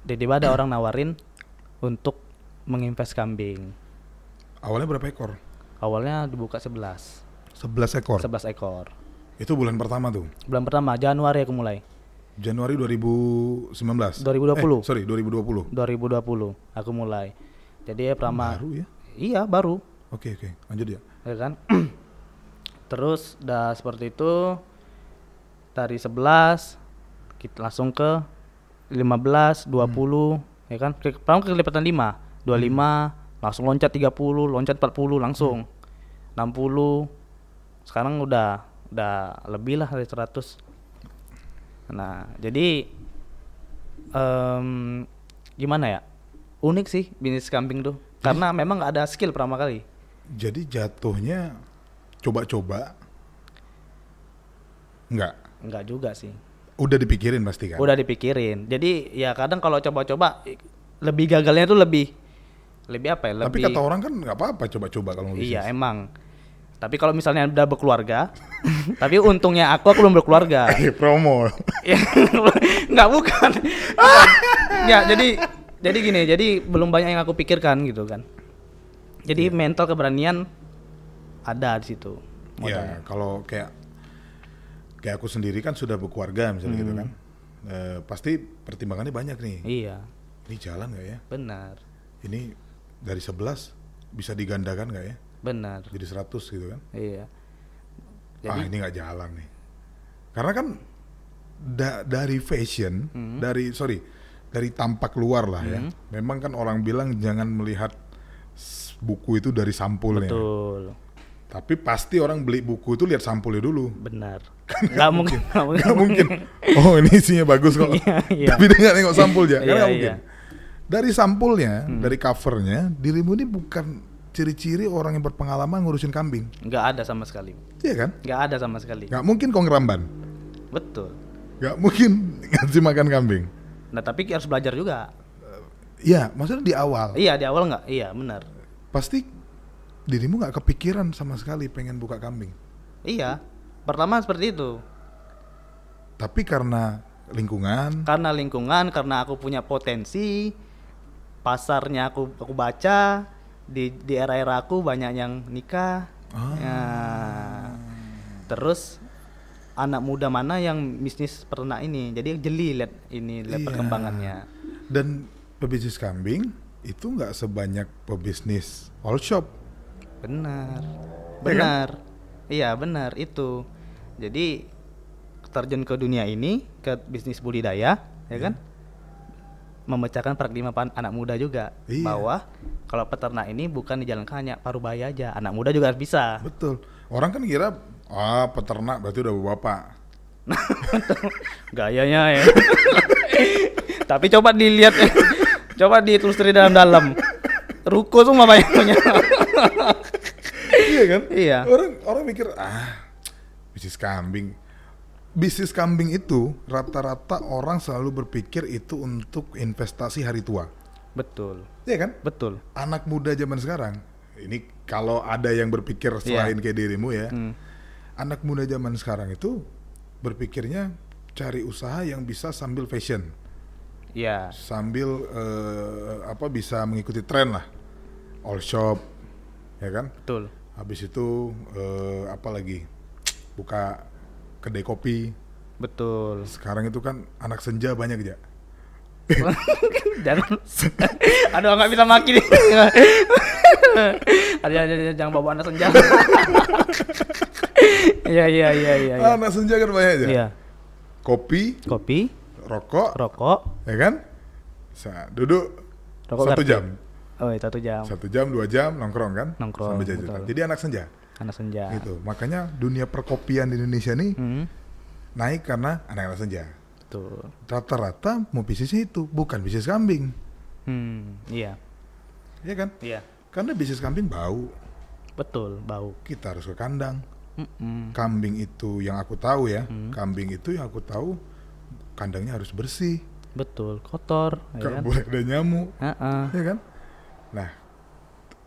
A: Tiba-tiba ada orang nawarin untuk menginvest kambing.
B: Awalnya berapa ekor?
A: Awalnya dibuka 11
B: ekor. Itu bulan pertama tuh?
A: Bulan pertama, Januari aku mulai.
B: Januari 2019?
A: 2020.
B: 2020
A: aku mulai. Jadi ya pertama.
B: Baru ya?
A: Iya, baru.
B: Oke, lanjut ya.
A: Ya kan? Terus udah seperti itu, dari 11 kita langsung ke 15, 20, ya kan? Pertama kelipatan 5, 25, langsung loncat 30, loncat 40 langsung. 60. Sekarang udah lebih lah dari 100. Nah, jadi gimana ya? Unik sih bisnis kambing tuh. Karena memang nggak ada skill pertama kali.
B: Jadi jatuhnya coba-coba? Enggak
A: juga sih.
B: Udah dipikirin pasti kan?
A: Udah dipikirin. Jadi ya kadang kalau coba-coba lebih gagalnya tuh lebih apa ya?
B: Tapi kata orang kan nggak apa-apa coba-coba kalau mau bisnis.
A: Iya emang. Tapi kalau misalnya udah berkeluarga, tapi untungnya aku belum berkeluarga.
B: Promo.
A: Nggak, bukan. Ya jadi gini, jadi belum banyak yang aku pikirkan gitu kan. Jadi mental keberanian ada di situ.
B: Iya, kalau kayak aku sendiri kan sudah berkeluarga misalnya gitu kan. Pasti pertimbangannya banyak nih.
A: Iya.
B: Ini jalan nggak ya?
A: Benar.
B: Ini dari 11 bisa digandakan nggak ya?
A: Benar.
B: Jadi 100 gitu kan?
A: Iya. Jadi,
B: ini nggak jalan nih. Karena kan dari fashion, dari tampak luar lah ya. Memang kan orang bilang jangan melihat buku itu dari sampulnya.
A: Betul.
B: Tapi pasti orang beli buku itu lihat sampulnya dulu.
A: Benar. Nggak mungkin.
B: Nggak mungkin. Oh ini isinya bagus kok.
A: Iya.
B: Tapi dia nggak nengok sampulnya. Karena nggak
A: Iya,
B: mungkin.
A: iya.
B: Dari sampulnya, dari covernya, dirimu ini bukan ciri-ciri orang yang berpengalaman ngurusin kambing.
A: Nggak ada sama sekali.
B: Iya kan?
A: Nggak ada sama sekali.
B: Nggak mungkin kau ngeramban.
A: Betul.
B: Nggak mungkin ngasih makan kambing.
A: Nah tapi harus belajar juga.
B: Iya, maksudnya di awal.
A: Iya di awal nggak. Iya benar.
B: Pasti dirimu nggak kepikiran sama sekali pengen buka kambing.
A: Iya. Pertama seperti itu.
B: Tapi karena lingkungan,
A: Karena aku punya potensi, pasarnya aku baca di era aku banyak yang nikah. Ya. Terus anak muda mana yang bisnis peternak ini, jadi jeli lihat
B: Iya.
A: perkembangannya.
B: Dan pebisnis kambing itu nggak sebanyak pebisnis all shop.
A: Benar,
B: kan?
A: benar, iya benar itu. Jadi terjun ke dunia ini, ke bisnis budidaya, ya kan, memecahkan paradigma anak muda juga,
B: Iya.
A: bahwa kalau peternak ini bukan dijalankan hanya parubaya aja, anak muda juga harus bisa.
B: Betul. Orang kan kira, peternak berarti udah bapak.
A: Gayanya ya. Tapi coba dilihat, coba ditelusuri dalam-dalam. Ruko semua banyak punya.
B: Iya kan?
A: Iya.
B: Orang mikir, bisnis kambing. Bisnis kambing itu rata-rata orang selalu berpikir itu untuk investasi hari tua.
A: Betul,
B: Iya kan?
A: betul.
B: Anak muda zaman sekarang, ini kalau ada yang berpikir selain kayak dirimu ya, anak muda zaman sekarang itu berpikirnya cari usaha yang bisa sambil fashion,
A: Iya,
B: sambil bisa mengikuti tren lah, all shop, ya kan?
A: betul.
B: Habis itu apa lagi? Buka kedai kopi.
A: Betul.
B: Sekarang itu kan anak senja banyak aja.
A: Jangan. Aduh, nggak bisa maki nih. Ada jangan bawa anak senja. Iya.
B: Anak senja kan banyak aja.
A: Iya.
B: Kopi,
A: Kopi,
B: rokok,
A: rokok,
B: ya kan? Duduk
A: rokok
B: 1
A: karpet.
B: jam.
A: Oh, 1 jam.
B: 1 jam, 2 jam nongkrong kan?
A: Nongkrong,
B: Sampai jajan.
A: betul.
B: Jadi anak senja.
A: Anak senja.
B: Gitu. Makanya dunia perkopian di Indonesia nih
A: Hmm,
B: naik karena anak-anak senja.
A: betul.
B: Rata-rata mau bisnisnya itu, bukan bisnis kambing.
A: Iya.
B: Iya kan?
A: Iya.
B: Karena bisnis kambing bau.
A: Betul, bau.
B: Kita harus ke kandang.
A: Mm-mm.
B: Kambing itu yang aku tahu ya, kambing itu yang aku tahu kandangnya harus bersih.
A: Betul, kotor, ya
B: Gak
A: kan?
B: boleh ada nyamuk.
A: Heeh.
B: Ya kan? Nah,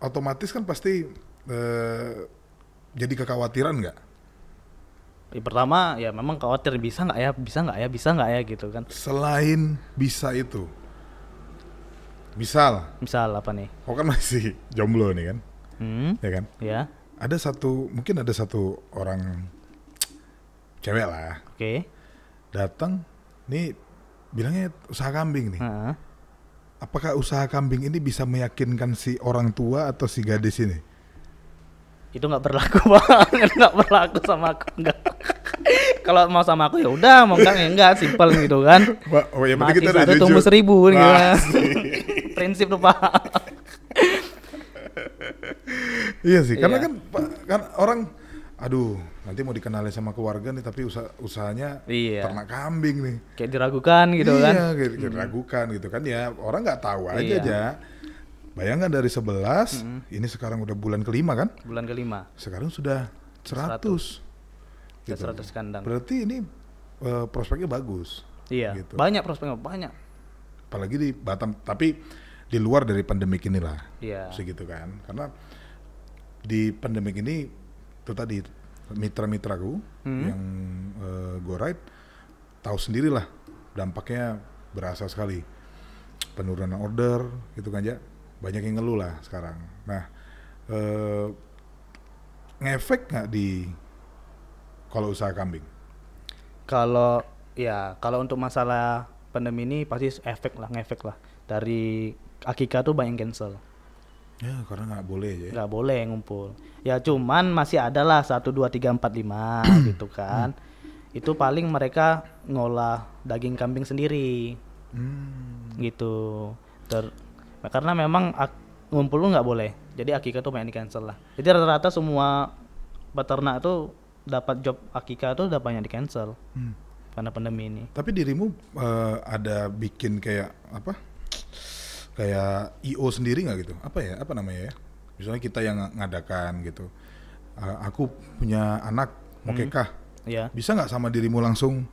B: otomatis kan pasti jadi kekhawatiran nggak?
A: Pertama ya memang khawatir bisa nggak ya gitu kan.
B: Selain bisa itu, misal,
A: Misal apa nih?
B: kau kan masih jomblo nih kan, ya kan?
A: Ya,
B: Mungkin ada satu orang cewek lah,
A: oke.
B: datang, nih bilangnya usaha kambing nih.
A: Heeh.
B: Apakah usaha kambing ini bisa meyakinkan si orang tua atau si gadis ini?
A: Itu nggak berlaku banget, nggak berlaku sama aku, nggak. Kalau mau sama aku ya udah, mau enggak ya enggak, simpel gitu kan.
B: Oh ya, berarti
A: Mati
B: kita udah
A: satu
B: jujur.
A: tumbuh 1000 gitu kan.
B: Asik.
A: Prinsip tuh Pak.
B: Iya sih, karena
A: Iya.
B: kan orang, aduh, nanti mau dikenalin sama keluarga nih, tapi usahanya
A: Iya.
B: ternak kambing nih.
A: Kayak diragukan gitu kan.
B: Iya, kayak diragukan gitu kan ya, orang nggak tahu aja
A: Iya.
B: aja. Bayangkan dari 11, ini sekarang udah bulan kelima kan?
A: Bulan kelima,
B: Sekarang sudah 100.
A: ada 100 kandang.
B: Berarti ini prospeknya bagus.
A: Iya,
B: gitu.
A: banyak prospeknya, banyak.
B: Apalagi di Batam, tapi di luar dari pandemik inilah.
A: Iya.
B: Segitu kan. Karena di pandemik ini itu tadi mitra-mitraku yang go ride tahu sendirilah dampaknya berasa sekali. Penurunan order gitu kan ya. Banyak yang ngeluh lah sekarang. Nah, ngefek nggak di kalau usaha kambing?
A: Kalau untuk masalah pandemi ini pasti ngefek lah. Dari akikah tuh banyak cancel.
B: Ya karena nggak boleh aja.
A: Nggak boleh ngumpul. Ya cuman masih ada lah 1, 2, 3, 4, 5 gitu kan. Itu paling mereka ngolah daging kambing sendiri gitu. Karena memang ngumpul lu nggak boleh. Jadi akikah tuh banyak di cancel lah. Jadi rata-rata semua peternak tuh dapat job akikah tuh udah banyak di cancel karena pandemi ini.
B: Tapi dirimu ada bikin kayak apa? Kayak IO sendiri nggak gitu? Apa ya? Apa namanya ya? Misalnya kita yang ngadakan gitu. Aku punya anak mau kekah.
A: Iya.
B: Bisa nggak sama dirimu langsung?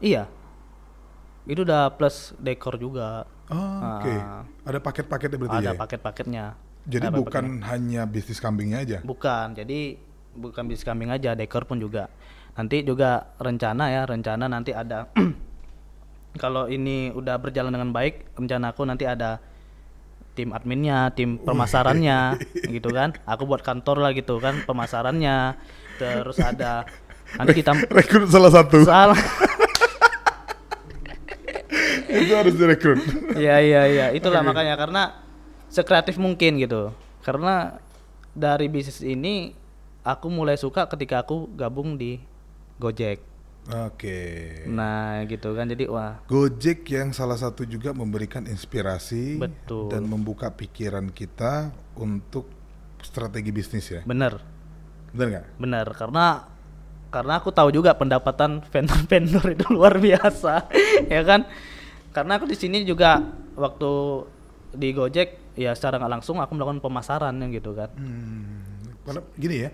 A: Iya. Itu udah plus dekor juga.
B: Oke. Ada paket-paketnya berarti ya?
A: Ada paket-paketnya.
B: Jadi
A: Ada
B: bukan
A: paket-paketnya.
B: hanya bisnis kambingnya aja?
A: Bukan. Jadi bukan bisnis kambing aja, dekor pun juga. Nanti juga rencana nanti ada kalau ini udah berjalan dengan baik, rencana aku nanti ada tim adminnya, tim pemasarannya gitu kan. Aku buat kantor lah gitu kan, pemasarannya. Terus ada nanti
B: rekrut salah satu.
A: salah.
B: Itu harus direkrut.
A: Iya, itulah makanya karena sekreatif mungkin gitu. Karena dari bisnis ini aku mulai suka ketika aku gabung di Gojek.
B: Oke.
A: Nah, gitu kan. Jadi wah,
B: Gojek yang salah satu juga memberikan inspirasi
A: betul.
B: dan membuka pikiran kita untuk strategi bisnis ya.
A: Bener
B: Nggak?
A: Bener, karena aku tahu juga pendapatan vendor-vendor itu luar biasa, ya kan? Karena aku di sini juga waktu di Gojek ya secara nggak langsung aku melakukan pemasaran gitu kan.
B: Karena gini ya,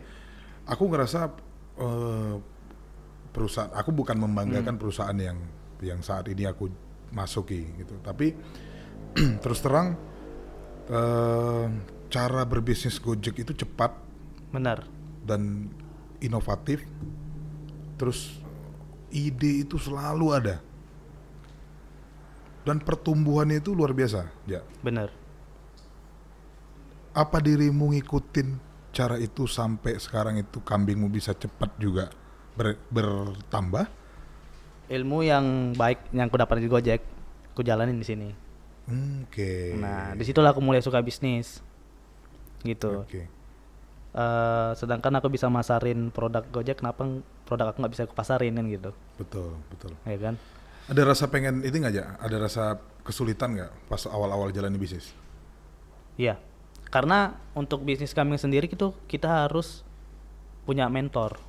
B: aku ngerasa perusahaan, aku bukan membanggakan perusahaan yang saat ini aku masuki gitu, tapi terus terang cara berbisnis Gojek itu cepat
A: Benar.
B: dan inovatif, terus ide itu selalu ada dan pertumbuhannya itu luar biasa ya.
A: Benar.
B: Apa dirimu ngikutin cara itu sampai sekarang itu kambingmu bisa cepat juga bertambah?
A: Ilmu yang baik yang aku dapat di Gojek, aku jalanin di sini.
B: Oke.
A: Nah, disitulah aku mulai suka bisnis, gitu.
B: Oke.
A: Sedangkan aku bisa masarin produk Gojek, kenapa produk aku nggak bisa aku pasarin kan gitu,
B: Betul.
A: ya kan?
B: Ada rasa pengen itu nggak ya? Ada rasa kesulitan nggak pas awal-awal jalani bisnis?
A: Iya, karena untuk bisnis kambing sendiri itu kita harus punya mentor.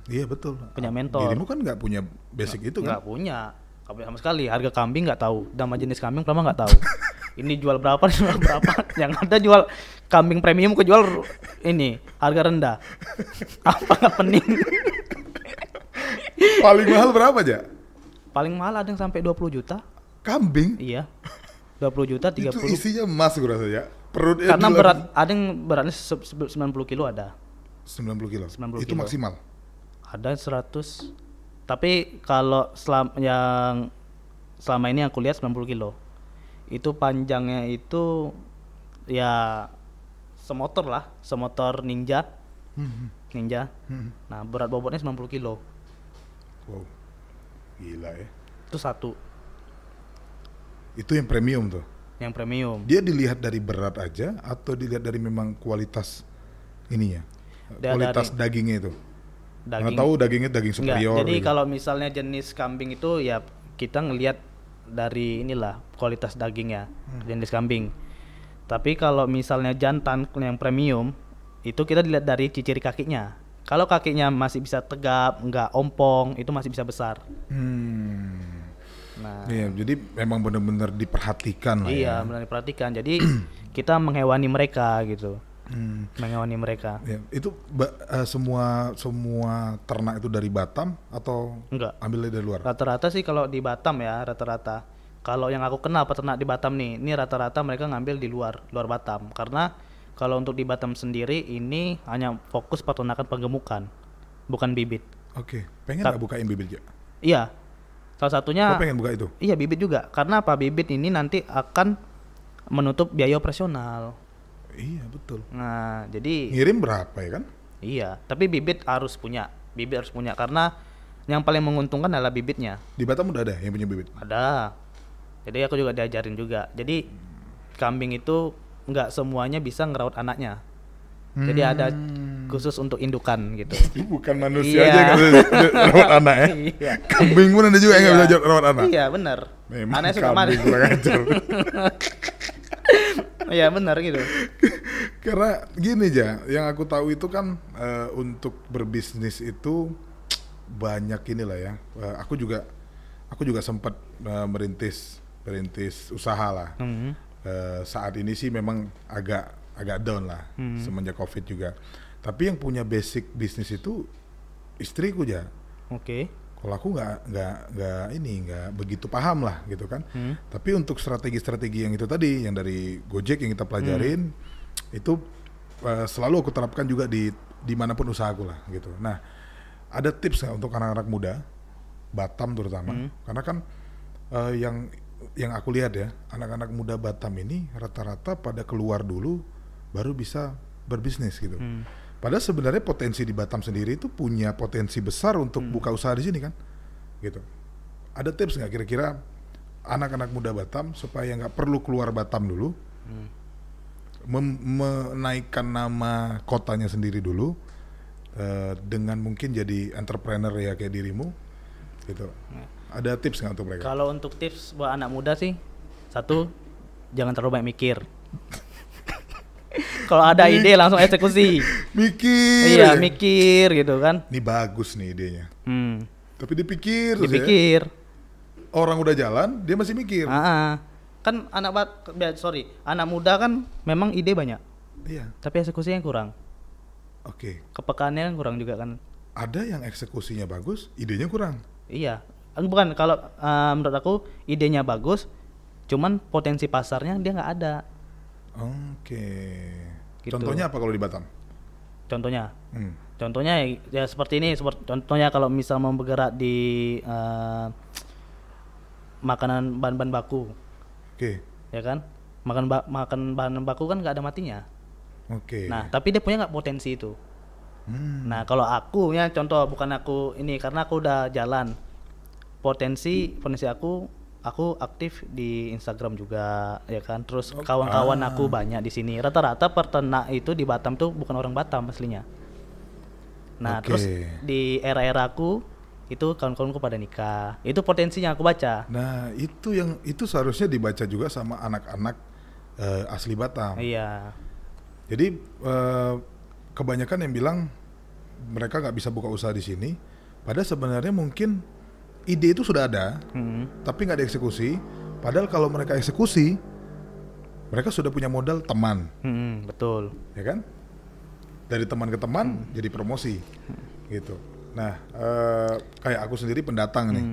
B: Iya betul.
A: Punya mentor.
B: Dirimu kan nggak punya basic itu kan?
A: Nggak punya sama sekali. Harga kambing nggak tahu, nama jenis kambing pertama nggak tahu. Ini jual berapa, ini jual berapa. Yang ada jual kambing premium, aku jual ini harga rendah. Apa nggak pening?
B: Paling mahal berapa aja?
A: Paling mahal ada yang sampai 20 juta.
B: Kambing?
A: Iya. 20 juta, 30.
B: Itu isinya emas gue rasa ya. Perutnya
A: Karena
B: gila.
A: berat, ada yang beratnya 90 kilo ada.
B: 90 kilo.
A: 90
B: Itu
A: kilo.
B: maksimal.
A: Ada 100. Tapi kalau selama ini aku lihat 90 kilo. Itu panjangnya itu ya semotor lah, semotor Ninja. Ninja. Nah, berat bobotnya 90 kilo.
B: Wow. Gila ya.
A: Itu satu
B: Itu yang premium tuh.
A: yang premium.
B: Dia dilihat dari berat aja atau dilihat dari memang kualitas ininya?
A: Dia
B: Kualitas dagingnya itu.
A: Daging.
B: Nggak tahu dagingnya daging
A: Enggak,
B: superior.
A: jadi
B: gitu.
A: kalau misalnya jenis kambing itu ya kita ngelihat dari inilah kualitas dagingnya, jenis kambing. Tapi kalau misalnya jantan yang premium itu kita dilihat dari ciri kakinya. Kalau kakinya masih bisa tegap, nggak ompong, itu masih bisa besar. Nah,
B: Iya, jadi memang benar-benar diperhatikan lah
A: iya
B: ya.
A: benar diperhatikan. Jadi kita menghewani mereka gitu, menghewani mereka.
B: Ya, itu semua ternak itu dari Batam atau
A: Enggak.
B: ambilnya dari luar?
A: Rata-rata sih kalau di Batam ya, rata-rata. Kalau yang aku kenal peternak di Batam nih, ini rata-rata mereka ngambil di luar Batam. Karena kalau untuk di Batam sendiri ini hanya fokus peternakan penggemukan, bukan bibit.
B: Oke, pengen nggak bukain bibit ya?
A: Iya, salah satunya.
B: Kok pengen buka itu?
A: Iya, bibit juga. Karena apa? Bibit ini nanti akan menutup biaya operasional.
B: Iya betul.
A: Nah, jadi
B: Ngirim berapa ya kan?
A: iya. Tapi bibit harus punya. Bibit harus punya karena yang paling menguntungkan adalah bibitnya.
B: Di Batam udah ada yang punya bibit?
A: Ada. Jadi aku juga diajarin juga. Jadi kambing itu nggak semuanya bisa ngerawat anaknya. Jadi ada khusus untuk indukan gitu.
B: Bukan manusia
A: Iya.
B: aja yang bisa rawat anak ya?
A: Iya.
B: Kambing pun ada juga yang nggak bisa rawat anak?
A: Iya benar.
B: Memang
A: Anaknya suka mati.
B: kambing kurang ajar.
A: Iya benar gitu.
B: Karena gini aja, yang aku tahu itu kan untuk berbisnis itu banyak inilah ya. Aku juga sempat merintis usaha lah. Saat ini sih memang agak down lah semenjak COVID juga. Tapi yang punya basic bisnis itu istriku aja.
A: Oke.
B: Kalau aku nggak begitu paham lah gitu kan. Tapi untuk strategi-strategi yang itu tadi, yang dari Gojek yang kita pelajarin, itu selalu aku terapkan juga di manapun usahaku lah gitu. Nah, ada tips nggak untuk anak-anak muda, Batam terutama, karena kan yang aku lihat ya, anak-anak muda Batam ini rata-rata pada keluar dulu, baru bisa berbisnis gitu. Padahal sebenarnya potensi di Batam sendiri itu punya potensi besar untuk buka usaha di sini kan, gitu. Ada tips nggak kira-kira anak-anak muda Batam supaya nggak perlu keluar Batam dulu, menaikkan nama kotanya sendiri dulu, dengan mungkin jadi entrepreneur ya kayak dirimu, gitu. Ada tips nggak untuk mereka?
A: Kalau untuk tips buat anak muda sih, satu, jangan terlalu banyak mikir. Kalau ada ide langsung eksekusi.
B: Mikir.
A: Iya, mikir gitu kan.
B: Ini bagus nih idenya. Tapi dipikir. Orang udah jalan, dia masih mikir.
A: Kan anak muda kan memang ide banyak.
B: Iya.
A: Tapi eksekusinya kurang.
B: Oke.
A: Kepekaannya kurang juga kan.
B: Ada yang eksekusinya bagus, idenya kurang.
A: Iya. Bukan, kalau menurut aku idenya bagus, cuman potensi pasarnya dia nggak ada.
B: Oke.
A: Gitu.
B: Contohnya apa kalau di Batam?
A: Contohnya ya seperti ini. Contohnya kalau misal mau bergerak di makanan bahan-bahan baku.
B: Oke.
A: Ya kan? Makan bahan baku kan nggak ada matinya.
B: Oke.
A: Nah, tapi dia punya nggak potensi itu. Nah, kalau aku ya contoh, bukan aku ini, karena aku udah jalan. Potensi aku aktif di Instagram juga, ya kan. Terus kawan-kawan aku banyak di sini. Rata-rata peternak itu di Batam tuh bukan orang Batam aslinya. Nah, terus di era-era aku itu kawan-kawanku pada nikah. Itu potensinya aku baca.
B: Nah, itu seharusnya dibaca juga sama anak-anak asli Batam.
A: Iya.
B: Jadi kebanyakan yang bilang mereka nggak bisa buka usaha di sini, padahal sebenarnya mungkin ide itu sudah ada, tapi nggak dieksekusi. Padahal kalau mereka eksekusi, mereka sudah punya modal teman.
A: Betul.
B: Ya kan? Dari teman ke teman jadi promosi, gitu. Nah, kayak aku sendiri pendatang nih.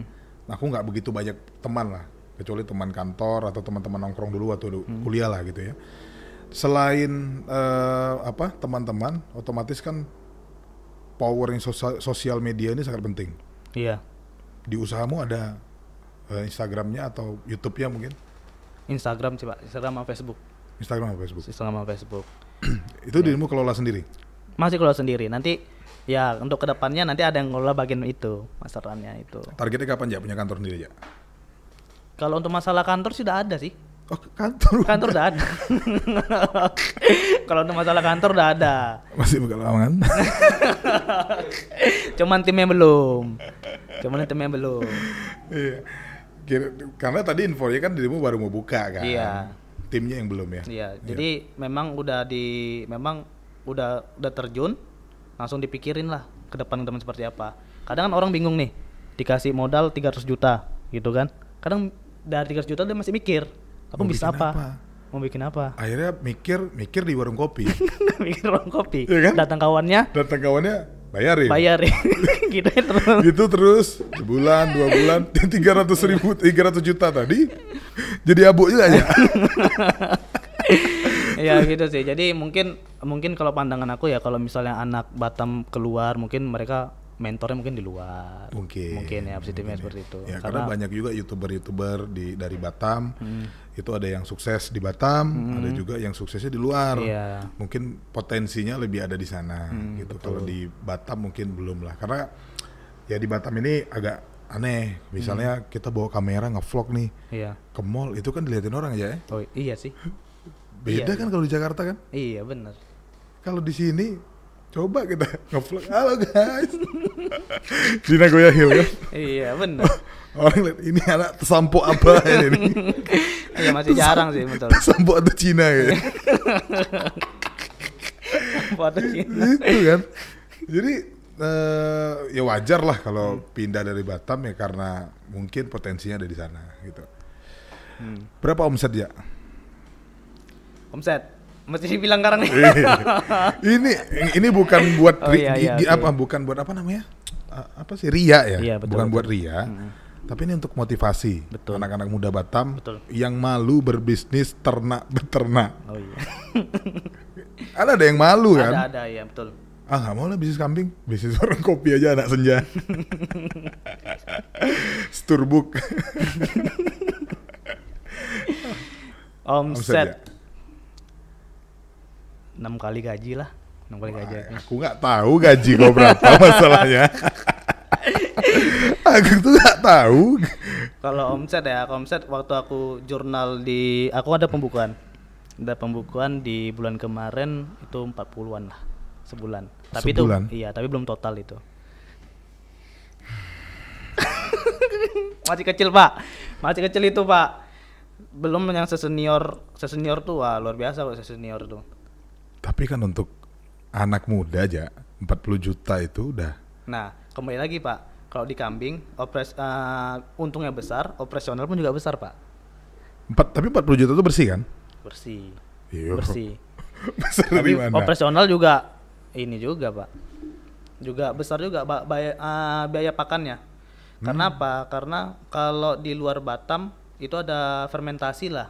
B: Nah, aku nggak begitu banyak teman lah, kecuali teman kantor atau teman-teman nongkrong dulu atau kuliah lah gitu ya. Selain teman-teman, otomatis kan powering sosial media ini sangat penting.
A: Iya.
B: Di usahamu ada Instagramnya atau YouTube-nya mungkin?
A: Instagram sih Pak, Instagram sama Facebook.
B: Instagram sama Facebook. Itu dirimu kelola sendiri?
A: Masih kelola sendiri. Nanti ya untuk kedepannya nanti ada yang ngelola bagian itu, masarannya itu.
B: Targetnya kapan ya punya kantor sendiri ya?
A: Kalau untuk masalah kantor sudah ada sih.
B: Oh, kantor
A: udah ada. Kalau untuk masalah kantor udah ada.
B: Masih buka lowongan.
A: Cuman timnya belum.
B: Iya. Karena tadi infonya kan dirimu baru mau buka kan.
A: Iya.
B: Timnya yang belum ya.
A: Iya. Jadi memang udah terjun, langsung dipikirin lah ke depan teman seperti apa. Kadang kan orang bingung nih, dikasih modal 300 juta gitu kan. Kadang dari 300 juta dia masih mikir, aku mau bisa apa? Mau bikin apa?
B: Akhirnya mikir di warung kopi.
A: Mikir warung kopi.
B: Ya kan?
A: Datang kawannya, bayarin.
B: Gitu terus sebulan, 2 bulan, 300 juta tadi jadi abu juga ya.
A: Ya gitu sih. Jadi mungkin kalau pandangan aku ya, kalau misalnya anak Batam keluar, mungkin mereka mentornya mungkin di luar. Mungkin ya positifnya seperti itu.
B: Ya, karena banyak juga YouTuber dari Batam. Itu ada yang sukses di Batam, ada juga yang suksesnya di luar.
A: Iya.
B: Mungkin potensinya lebih ada di sana gitu. Kalau di Batam mungkin belum lah. Karena ya di Batam ini agak aneh. Misalnya kita bawa kamera nge-vlog nih.
A: Iya.
B: Ke mall itu kan dilihatin orang aja ya.
A: Oh iya sih.
B: Beda kan kalau di Jakarta kan?
A: Iya benar.
B: Kalau di sini coba kita nge-vlog, halo guys. Di Nagoya Hill kan.
A: Iya benar.
B: Orang lihat ini anak sampo apa ini.
A: Iya masih jarang sih betul.
B: Sampo atau Cina gitu.
A: Foto Cina.
B: Itu kan. Jadi ya wajar lah kalau pindah dari Batam ya karena mungkin potensinya ada di sana gitu. Berapa omset ya?
A: Omset mesti dibilang sekarang nih.
B: ini bukan buat
A: okay.
B: bukan buat apa namanya? Apa sih ria ya?
A: Iya, betul,
B: bukan
A: betul.
B: buat ria. Tapi ini untuk motivasi
A: Betul.
B: anak-anak muda Batam
A: Betul.
B: yang malu berbisnis beternak.
A: Oh iya.
B: Ada yang malu kan?
A: Ada ya betul.
B: Nggak mau lah bisnis kambing, bisnis warung kopi aja anak senja. Sturbuk.
A: Omset 6 kali gaji lah. 6 kali gaji.
B: Aku nggak tahu gaji kau berapa masalahnya. Aku tuh nggak tahu.
A: Kalau omset waktu aku jurnal aku ada pembukuan. Ada pembukuan di bulan kemarin itu 40-an lah sebulan. Tapi
B: sebulan?
A: itu tapi belum total itu. Masih kecil, Pak. Masih kecil itu, Pak. Belum yang sesenior tuh luar biasa kok sesenior tuh.
B: Tapi kan untuk anak muda aja 40 juta itu udah.
A: Nah, kembali lagi, Pak. Kalau di kambing untungnya besar, operasional pun juga besar, Pak.
B: Tapi 40 juta itu bersih kan?
A: Bersih.
B: Iyo.
A: Bersih.
B: Besar
A: Tapi
B: dari mana?
A: operasional juga ini juga, Pak. Juga besar juga biaya pakannya. Karena apa? Karena kalau di luar Batam itu ada fermentasi lah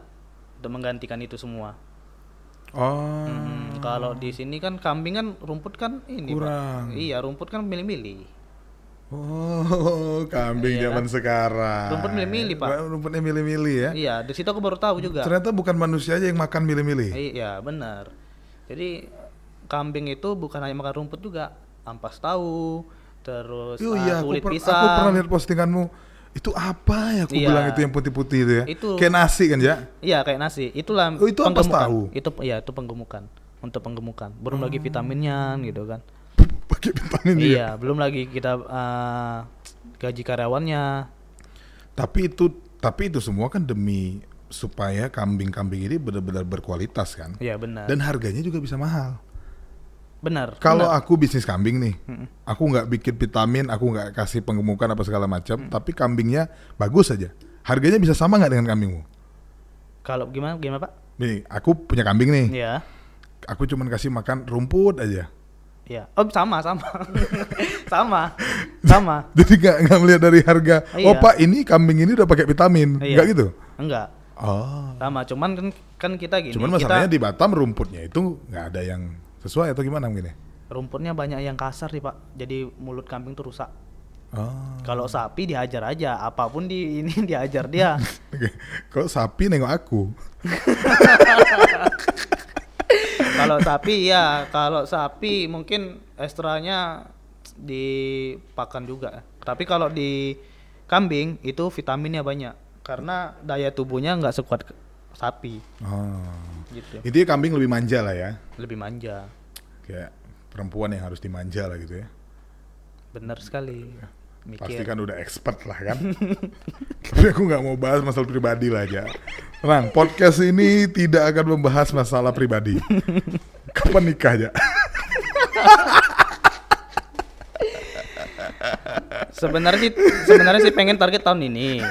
A: untuk menggantikan itu semua.
B: Oh.
A: Kalau di sini kan kambing kan rumput kan ini,
B: kurang.
A: Pak. Iya, rumput kan milih-milih.
B: Oh, kambing
A: Iya
B: zaman
A: kan?
B: sekarang.
A: Rumput milih-milih, Pak.
B: Rumputnya milih-milih ya?
A: Iya, di situ aku baru tahu juga.
B: Ternyata bukan manusia aja yang makan milih-milih.
A: Iya, benar. Jadi kambing itu bukan hanya makan rumput juga, ampas tahu, terus kulit pisang.
B: Aku pernah lihat postinganmu. Itu apa ya? Aku
A: Iya.
B: bilang itu yang putih-putih itu ya.
A: Itu
B: kayak nasi kan ya?
A: Iya, kayak nasi. Itulah
B: itu ampas tahu.
A: Itu penggemukan. Untuk penggemukan. Belum lagi vitaminnya gitu kan.
B: Pakai vitamin juga.
A: Iya, belum lagi kita gaji karyawannya.
B: Tapi itu semua kan demi supaya kambing-kambing ini benar-benar berkualitas kan.
A: Iya, benar.
B: Dan harganya juga bisa mahal.
A: Benar.
B: Kalau aku bisnis kambing nih, aku nggak bikin vitamin, aku nggak kasih penggemukan apa segala macam, tapi kambingnya bagus aja. Harganya bisa sama nggak dengan kambingmu?
A: Kalau gimana Pak?
B: Nih, aku punya kambing nih.
A: Iya.
B: Aku cuman kasih makan rumput aja.
A: Iya. Oh, sama. sama.
B: Jadi nggak melihat dari harga.
A: Iya.
B: Oh Pak, ini kambing ini udah pakai vitamin,
A: Iya.
B: nggak gitu?
A: Enggak.
B: Oh.
A: Sama, cuman kan kita gini.
B: Cuman masalahnya di Batam rumputnya itu nggak ada yang sesuai atau gimana mungkin ya?
A: Rumputnya banyak yang kasar nih, Pak. Jadi mulut kambing tuh rusak.
B: Oh.
A: Kalau sapi dihajar aja, apapun ini dihajar dia.
B: Kalau sapi nengok aku.
A: Kalau sapi mungkin ekstranya dipakan juga. Tapi kalau di kambing itu vitaminnya banyak karena daya tubuhnya nggak sekuat sapi.
B: Oh.
A: Gitu.
B: Intinya kambing lebih manja lah ya.
A: Lebih manja.
B: Kayak perempuan yang harus dimanja lah gitu ya.
A: Benar sekali.
B: Pasti
A: Mikir.
B: kan udah expert lah kan. Tapi aku nggak mau bahas masalah pribadi lah aja. Tenang, podcast ini tidak akan membahas masalah pribadi. Kapan nikah aja?
A: Sebenarnya sih pengen target tahun ini,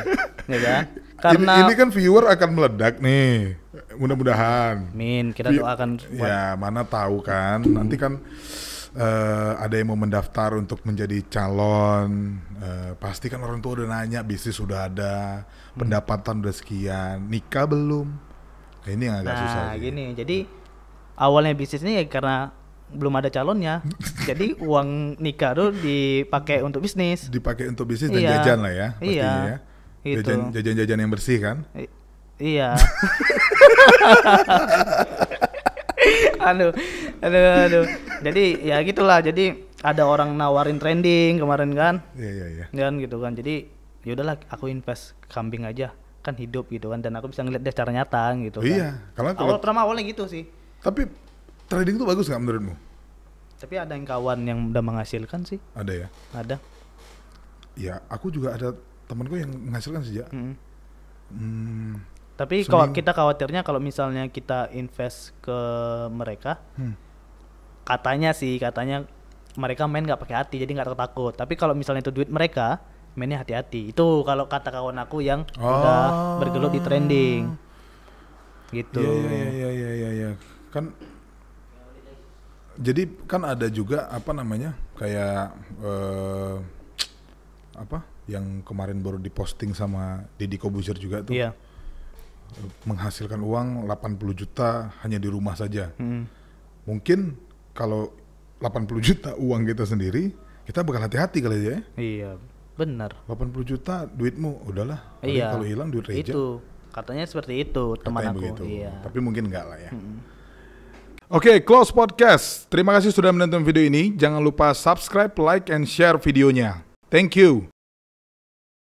A: ya kan? Karena
B: ini kan viewer akan meledak nih. Mudah-mudahan.
A: kita doakan.
B: Ya, mana tahu kan. Nanti kan ada yang mau mendaftar untuk menjadi calon, pasti kan orang tua udah nanya, bisnis sudah ada, pendapatan udah sekian, nikah belum? Nah, ini yang agak susah sih.
A: Gini, jadi awalnya bisnisnya ya karena belum ada calonnya, jadi uang nikah tuh dipakai untuk bisnis.
B: Dipakai untuk bisnis dan
A: Iya.
B: jajan lah ya, pastinya
A: Iya.
B: ya.
A: Gitu.
B: Jajan-jajan yang bersih kan?
A: Iya. Aduh. Jadi ya gitulah. Jadi ada orang nawarin trending kemarin kan,
B: Iya.
A: dan gitu kan. Jadi yaudahlah, aku invest kambing aja, kan hidup gitu kan, dan aku bisa ngeliat dia secara nyata gitu kan.
B: Iya, kalau
A: Awalnya gitu sih.
B: tapi trading itu bagus nggak menurutmu?
A: Tapi ada yang kawan yang udah menghasilkan sih,
B: Ada ya.
A: ada.
B: ya aku juga ada temanku yang menghasilkan sejak
A: Tapi kalau kita khawatirnya kalau misalnya kita invest ke mereka, katanya mereka main nggak pakai hati, jadi nggak takut. Tapi kalau misalnya itu duit mereka, mainnya hati-hati. Itu kalau kata kawan aku yang udah bergelut di trending, gitu.
B: Iya. Kan, jadi kan ada juga apa namanya kayak apa yang kemarin baru diposting sama Deddy Corbuzier juga tuh.
A: Iya.
B: Menghasilkan uang 80 juta hanya di rumah saja. Mungkin kalau 80 juta uang kita sendiri, kita bakal hati-hati kali ya.
A: Iya, benar.
B: 80 juta duitmu, udahlah.
A: Iya.
B: Kalau hilang duit Reja.
A: Itu katanya seperti itu teman aku.
B: Begitu.
A: Iya.
B: Tapi mungkin enggak lah ya. Oke, close podcast. Terima kasih sudah menonton video ini. Jangan lupa subscribe, like, and share videonya. Thank you.